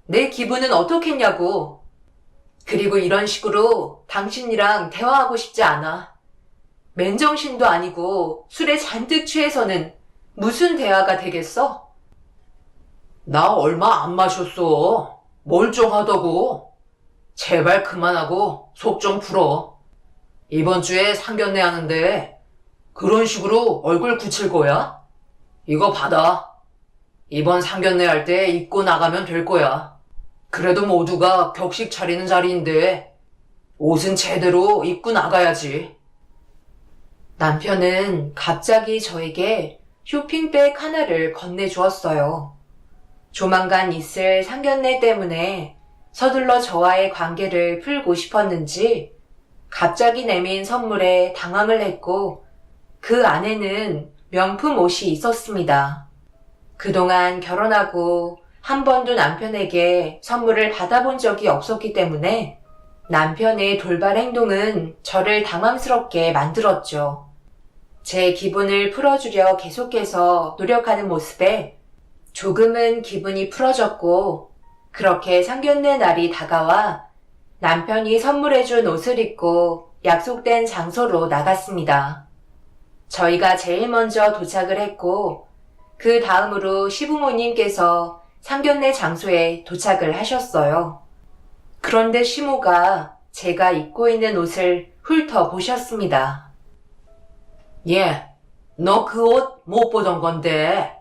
내 기분은 어떻겠냐고. 그리고 이런 식으로 당신이랑 대화하고 싶지 않아. 맨정신도 아니고 술에 잔뜩 취해서는 무슨 대화가 되겠어? 나 얼마 안 마셨어. 멀쩡하다고. 제발 그만하고 속 좀 풀어. 이번 주에 상견례 하는데 그런 식으로 얼굴 굳힐 거야? 이거 받아. 이번 상견례 할 때 입고 나가면 될 거야. 그래도 모두가 격식 차리는 자리인데 옷은 제대로 입고 나가야지. 남편은 갑자기 저에게 쇼핑백 하나를 건네주었어요. 조만간 있을 상견례 때문에 서둘러 저와의 관계를 풀고 싶었는지 갑자기 내민 선물에 당황을 했고 그 안에는 명품 옷이 있었습니다. 그동안 결혼하고 한 번도 남편에게 선물을 받아본 적이 없었기 때문에 남편의 돌발 행동은 저를 당황스럽게 만들었죠. 제 기분을 풀어주려 계속해서 노력하는 모습에 조금은 기분이 풀어졌고 그렇게 상견례 날이 다가와 남편이 선물해준 옷을 입고 약속된 장소로 나갔습니다. 저희가 제일 먼저 도착을 했고 그 다음으로 시부모님께서 상견례 장소에 도착을 하셨어요. 그런데 시모가 제가 입고 있는 옷을 훑어보셨습니다. 예, 너 그 옷 못 보던 건데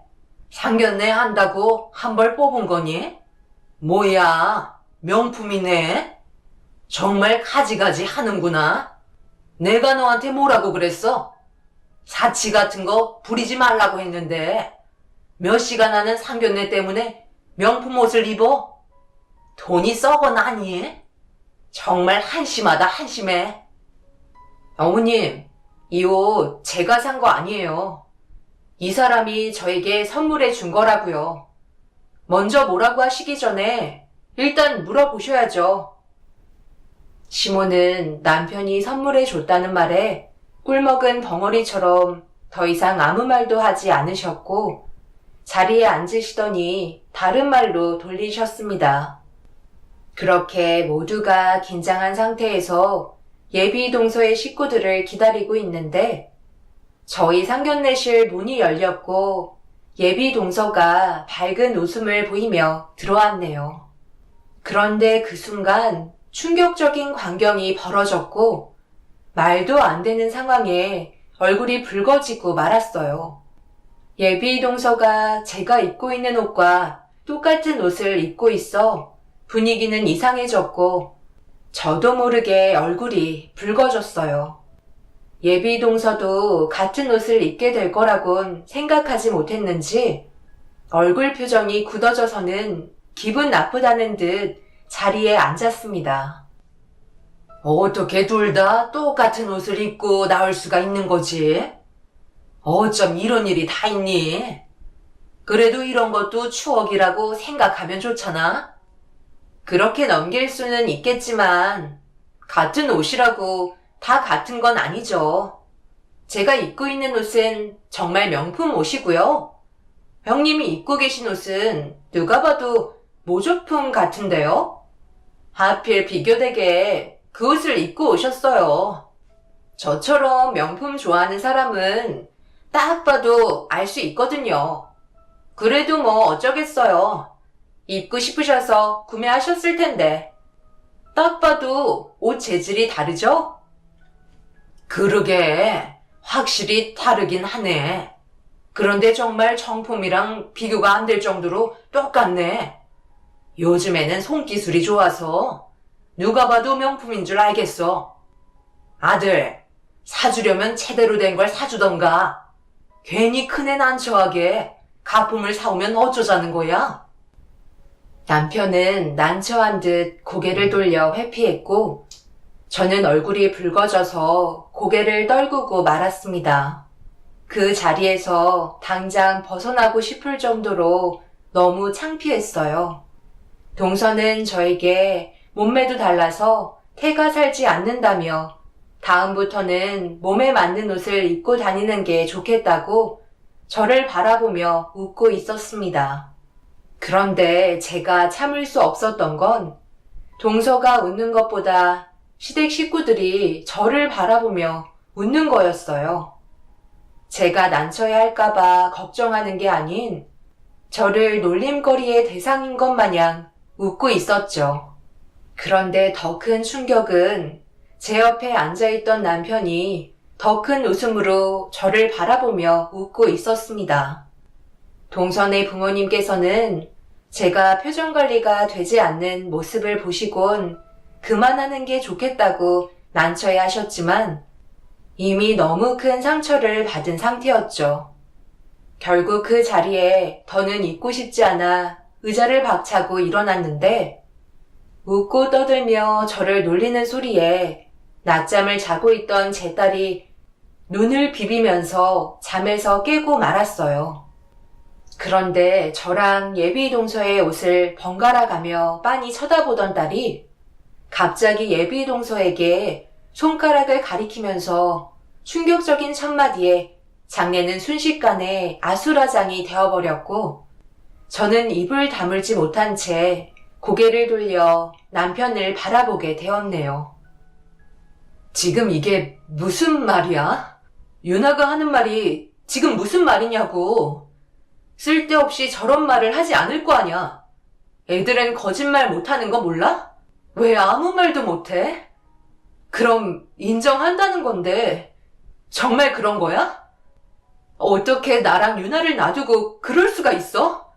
상견례 한다고 한 벌 뽑은 거니? 뭐야, 명품이네? 정말 가지가지 하는구나. 내가 너한테 뭐라고 그랬어? 사치 같은 거 부리지 말라고 했는데 몇 시간 하는 상견례 때문에 명품 옷을 입어? 돈이 썩어 나니? 정말 한심하다, 한심해. 어머님, 이 옷 제가 산 거 아니에요. 이 사람이 저에게 선물해 준 거라고요. 먼저 뭐라고 하시기 전에 일단 물어보셔야죠. 시모는 남편이 선물해 줬다는 말에 꿀먹은 덩어리처럼 더 이상 아무 말도 하지 않으셨고 자리에 앉으시더니 다른 말로 돌리셨습니다. 그렇게 모두가 긴장한 상태에서 예비 동서의 식구들을 기다리고 있는데 저희 상견례실 문이 열렸고 예비 동서가 밝은 웃음을 보이며 들어왔네요. 그런데 그 순간 충격적인 광경이 벌어졌고 말도 안 되는 상황에 얼굴이 붉어지고 말았어요. 예비 동서가 제가 입고 있는 옷과 똑같은 옷을 입고 있어 분위기는 이상해졌고 저도 모르게 얼굴이 붉어졌어요. 예비 동서도 같은 옷을 입게 될 거라곤 생각하지 못했는지 얼굴 표정이 굳어져서는 기분 나쁘다는 듯 자리에 앉았습니다. 어떻게 둘 다 똑같은 옷을 입고 나올 수가 있는 거지? 어쩜 이런 일이 다 있니? 그래도 이런 것도 추억이라고 생각하면 좋잖아? 그렇게 넘길 수는 있겠지만 같은 옷이라고 다 같은 건 아니죠. 제가 입고 있는 옷은 정말 명품 옷이고요. 형님이 입고 계신 옷은 누가 봐도 모조품 같은데요? 하필 비교되게 그 옷을 입고 오셨어요. 저처럼 명품 좋아하는 사람은 딱 봐도 알 수 있거든요. 그래도 뭐 어쩌겠어요. 입고 싶으셔서 구매하셨을 텐데. 딱 봐도 옷 재질이 다르죠? 그러게, 확실히 다르긴 하네. 그런데 정말 정품이랑 비교가 안 될 정도로 똑같네. 요즘에는 손기술이 좋아서 누가 봐도 명품인 줄 알겠어. 아들, 사주려면 제대로 된 걸 사주던가. 괜히 큰애 난처하게 가품을 사오면 어쩌자는 거야? 남편은 난처한 듯 고개를 돌려 회피했고 저는 얼굴이 붉어져서 고개를 떨구고 말았습니다. 그 자리에서 당장 벗어나고 싶을 정도로 너무 창피했어요. 동서는 저에게 몸매도 달라서 태가 살지 않는다며 다음부터는 몸에 맞는 옷을 입고 다니는 게 좋겠다고 저를 바라보며 웃고 있었습니다. 그런데 제가 참을 수 없었던 건 동서가 웃는 것보다 시댁 식구들이 저를 바라보며 웃는 거였어요. 제가 난처해 할까봐 걱정하는 게 아닌 저를 놀림거리의 대상인 것 마냥 웃고 있었죠. 그런데 더 큰 충격은 제 옆에 앉아있던 남편이 더 큰 웃음으로 저를 바라보며 웃고 있었습니다. 동선의 부모님께서는 제가 표정관리가 되지 않는 모습을 보시곤 그만하는 게 좋겠다고 난처해 하셨지만 이미 너무 큰 상처를 받은 상태였죠. 결국 그 자리에 더는 있고 싶지 않아 의자를 박차고 일어났는데 웃고 떠들며 저를 놀리는 소리에 낮잠을 자고 있던 제 딸이 눈을 비비면서 잠에서 깨고 말았어요. 그런데 저랑 예비 동서의 옷을 번갈아 가며 빤히 쳐다보던 딸이 갑자기 예비 동서에게 손가락을 가리키면서 충격적인 첫마디에 장례는 순식간에 아수라장이 되어버렸고 저는 입을 다물지 못한 채 고개를 돌려 남편을 바라보게 되었네요. 지금 이게 무슨 말이야? 유나가 하는 말이 지금 무슨 말이냐고. 쓸데없이 저런 말을 하지 않을 거 아냐. 애들은 거짓말 못하는 거 몰라? 왜 아무 말도 못해? 그럼 인정한다는 건데 정말 그런 거야? 어떻게 나랑 유나를 놔두고 그럴 수가 있어?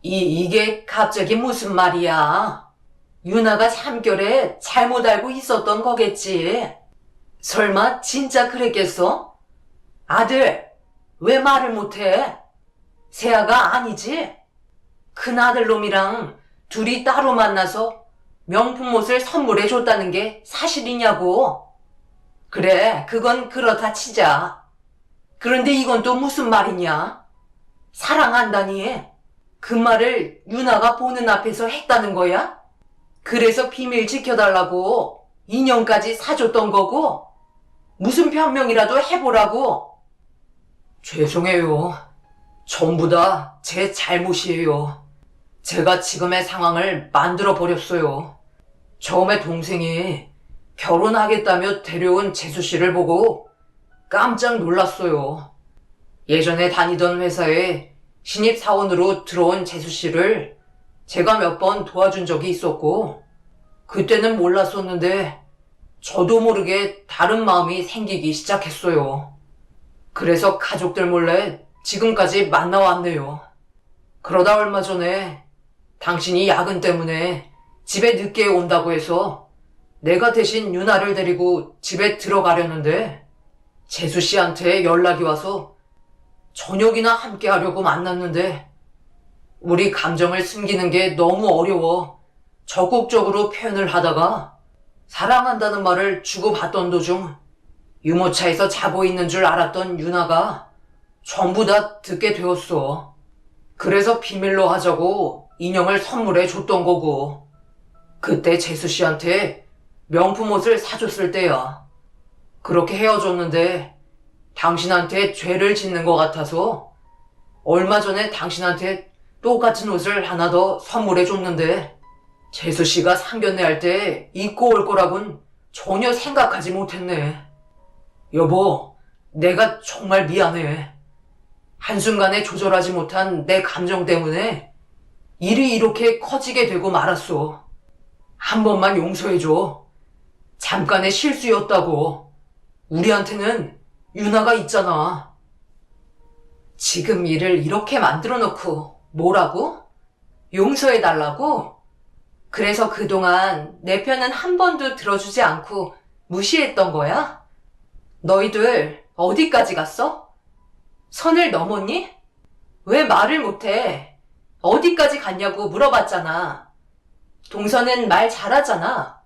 이게 갑자기 무슨 말이야? 유나가 3개월에 잘못 알고 있었던 거겠지. 설마 진짜 그랬겠어? 아들, 왜 말을 못해? 세아가 아니지? 큰아들놈이랑 둘이 따로 만나서 명품 옷을 선물해줬다는 게 사실이냐고. 그래, 그건 그렇다 치자. 그런데 이건 또 무슨 말이냐? 사랑한다니. 그 말을 유나가 보는 앞에서 했다는 거야? 그래서 비밀 지켜달라고 인형까지 사줬던 거고? 무슨 변명이라도 해보라고? 죄송해요. 전부 다 제 잘못이에요. 제가 지금의 상황을 만들어버렸어요. 처음에 동생이 결혼하겠다며 데려온 재수 씨를 보고 깜짝 놀랐어요. 예전에 다니던 회사에 신입사원으로 들어온 재수 씨를 제가 몇 번 도와준 적이 있었고, 그때는 몰랐었는데 저도 모르게 다른 마음이 생기기 시작했어요. 그래서 가족들 몰래 지금까지 만나왔네요. 그러다 얼마 전에 당신이 야근 때문에 집에 늦게 온다고 해서 내가 대신 유나를 데리고 집에 들어가려는데 재수 씨한테 연락이 와서 저녁이나 함께 하려고 만났는데 우리 감정을 숨기는 게 너무 어려워 적극적으로 표현을 하다가 사랑한다는 말을 주고받던 도중 유모차에서 자고 있는 줄 알았던 유나가 전부 다 듣게 되었어. 그래서 비밀로 하자고 인형을 선물해 줬던 거고, 그때 재수 씨한테 명품 옷을 사줬을 때야. 그렇게 헤어졌는데 당신한테 죄를 짓는 것 같아서 얼마 전에 당신한테 똑같은 옷을 하나 더 선물해 줬는데 재수 씨가 상견례 할 때 입고 올 거라곤 전혀 생각하지 못했네. 여보, 내가 정말 미안해. 한순간에 조절하지 못한 내 감정 때문에 일이 이렇게 커지게 되고 말았어. 한 번만 용서해줘. 잠깐의 실수였다고. 우리한테는 유나가 있잖아. 지금 일을 이렇게 만들어 놓고 뭐라고? 용서해달라고? 그래서 그동안 내 편은 한 번도 들어주지 않고 무시했던 거야? 너희들 어디까지 갔어? 선을 넘었니? 왜 말을 못해? 어디까지 갔냐고 물어봤잖아. 동서는 말 잘하잖아.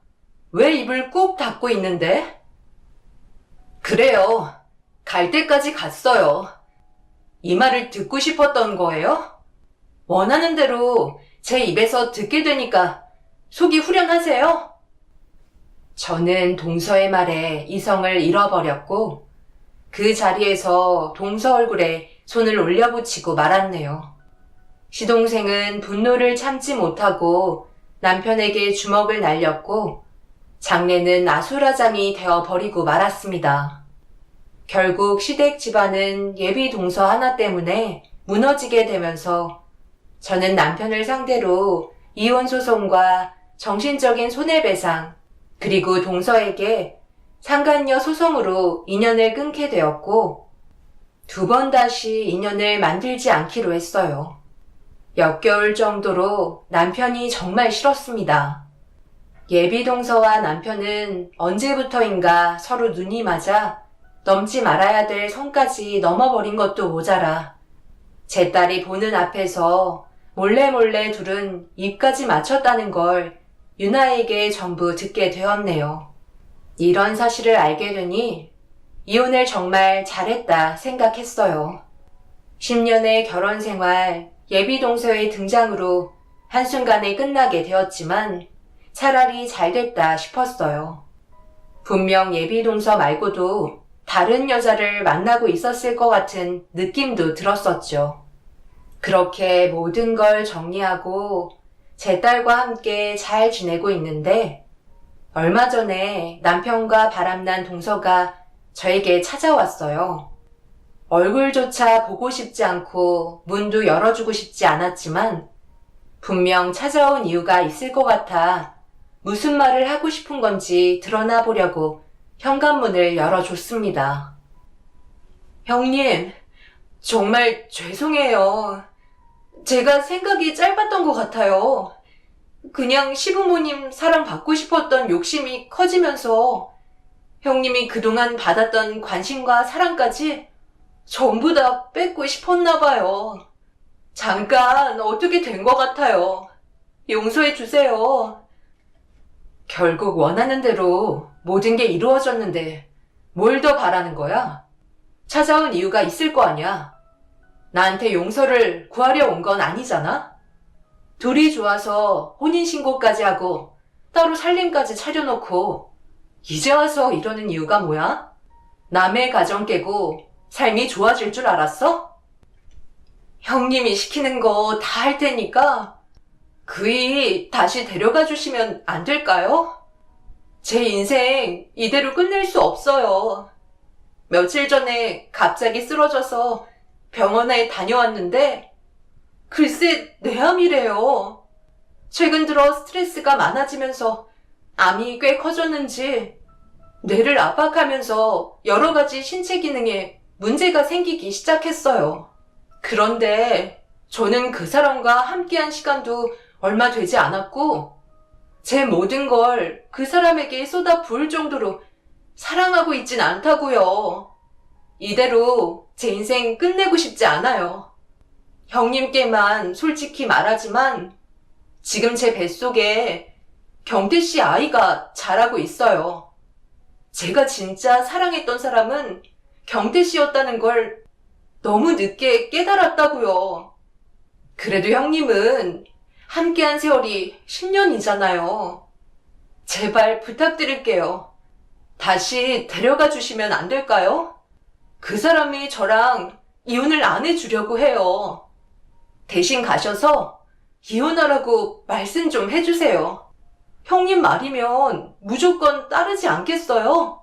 왜 입을 꾹 닫고 있는데? 그래요. 갈 때까지 갔어요. 이 말을 듣고 싶었던 거예요? 원하는 대로 제 입에서 듣게 되니까 속이 후련하세요? 저는 동서의 말에 이성을 잃어버렸고 그 자리에서 동서 얼굴에 손을 올려붙이고 말았네요. 시동생은 분노를 참지 못하고 남편에게 주먹을 날렸고 장례는 아수라장이 되어버리고 말았습니다. 결국 시댁 집안은 예비 동서 하나 때문에 무너지게 되면서 저는 남편을 상대로 이혼 소송과 정신적인 손해배상 그리고 동서에게 상간녀 소송으로 인연을 끊게 되었고 2번 다시 인연을 만들지 않기로 했어요. 역겨울 정도로 남편이 정말 싫었습니다. 예비 동서와 남편은 언제부터인가 서로 눈이 맞아 넘지 말아야 될 선까지 넘어버린 것도 모자라 제 딸이 보는 앞에서 몰래 둘은 입까지 맞췄다는 걸 유나에게 전부 듣게 되었네요. 이런 사실을 알게 되니 이혼을 정말 잘했다 생각했어요. 10년의 결혼 생활, 예비 동서의 등장으로 한순간에 끝나게 되었지만 차라리 잘 됐다 싶었어요. 분명 예비 동서 말고도 다른 여자를 만나고 있었을 것 같은 느낌도 들었었죠. 그렇게 모든 걸 정리하고 제 딸과 함께 잘 지내고 있는데 얼마 전에 남편과 바람난 동서가 저에게 찾아왔어요. 얼굴조차 보고 싶지 않고 문도 열어주고 싶지 않았지만 분명 찾아온 이유가 있을 것 같아 무슨 말을 하고 싶은 건지 드러나 보려고 현관문을 열어줬습니다. 형님, 정말 죄송해요. 제가 생각이 짧았던 것 같아요. 그냥 시부모님 사랑 받고 싶었던 욕심이 커지면서 형님이 그동안 받았던 관심과 사랑까지 전부 다 뺏고 싶었나 봐요. 잠깐 어떻게 된 것 같아요. 용서해 주세요. 결국 원하는 대로 모든 게 이루어졌는데 뭘 더 바라는 거야? 찾아온 이유가 있을 거 아니야. 나한테 용서를 구하려 온 건 아니잖아? 둘이 좋아서 혼인신고까지 하고 따로 살림까지 차려놓고 이제 와서 이러는 이유가 뭐야? 남의 가정 깨고 삶이 좋아질 줄 알았어? 형님이 시키는 거 다 할 테니까 그이 다시 데려가 주시면 안 될까요? 제 인생 이대로 끝낼 수 없어요. 며칠 전에 갑자기 쓰러져서 병원에 다녀왔는데 글쎄 뇌암이래요. 최근 들어 스트레스가 많아지면서 암이 꽤 커졌는지 뇌를 압박하면서 여러 가지 신체 기능에 문제가 생기기 시작했어요. 그런데 저는 그 사람과 함께한 시간도 얼마 되지 않았고 제 모든 걸 그 사람에게 쏟아 부을 정도로 사랑하고 있진 않다고요. 이대로 제 인생 끝내고 싶지 않아요. 형님께만 솔직히 말하지만 지금 제 뱃속에 경태 씨 아이가 자라고 있어요. 제가 진짜 사랑했던 사람은 경태 씨였다는 걸 너무 늦게 깨달았다고요. 그래도 형님은 함께한 세월이 10년이잖아요. 제발 부탁드릴게요. 다시 데려가 주시면 안 될까요? 그 사람이 저랑 이혼을 안 해주려고 해요. 대신 가셔서 이혼하라고 말씀 좀 해주세요. 형님 말이면 무조건 따르지 않겠어요?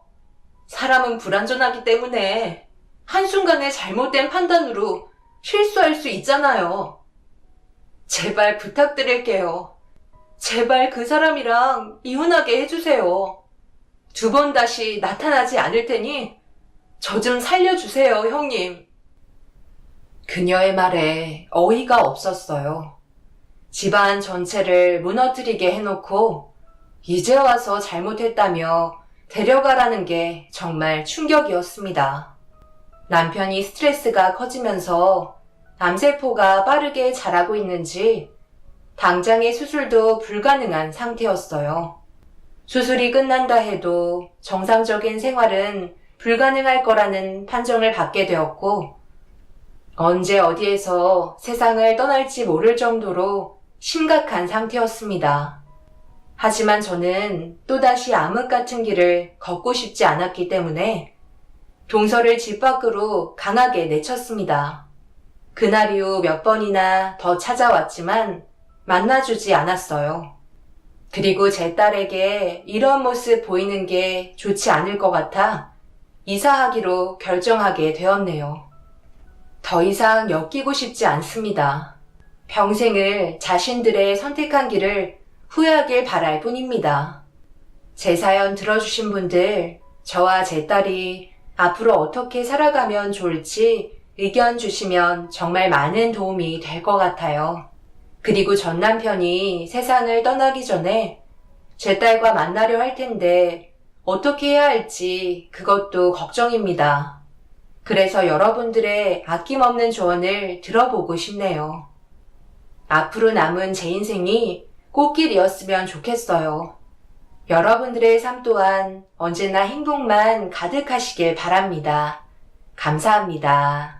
사람은 불완전하기 때문에 한순간의 잘못된 판단으로 실수할 수 있잖아요. 제발 부탁드릴게요. 제발 그 사람이랑 이혼하게 해주세요. 2번 다시 나타나지 않을 테니 저 좀 살려주세요, 형님. 그녀의 말에 어이가 없었어요. 집안 전체를 무너뜨리게 해놓고 이제 와서 잘못했다며 데려가라는 게 정말 충격이었습니다. 남편이 스트레스가 커지면서 암세포가 빠르게 자라고 있는지 당장의 수술도 불가능한 상태였어요. 수술이 끝난다 해도 정상적인 생활은 불가능할 거라는 판정을 받게 되었고 언제 어디에서 세상을 떠날지 모를 정도로 심각한 상태였습니다. 하지만 저는 또다시 암흑 같은 길을 걷고 싶지 않았기 때문에 동서를 집 밖으로 강하게 내쳤습니다. 그날 이후 몇 번이나 더 찾아왔지만 만나주지 않았어요. 그리고 제 딸에게 이런 모습 보이는 게 좋지 않을 것 같아 이사하기로 결정하게 되었네요. 더 이상 엮이고 싶지 않습니다. 평생을 자신들의 선택한 길을 후회하길 바랄 뿐입니다. 제 사연 들어주신 분들, 저와 제 딸이 앞으로 어떻게 살아가면 좋을지 의견 주시면 정말 많은 도움이 될 것 같아요. 그리고 전 남편이 세상을 떠나기 전에 제 딸과 만나려 할 텐데 어떻게 해야 할지 그것도 걱정입니다. 그래서 여러분들의 아낌없는 조언을 들어보고 싶네요. 앞으로 남은 제 인생이 꽃길이었으면 좋겠어요. 여러분들의 삶 또한 언제나 행복만 가득하시길 바랍니다. 감사합니다.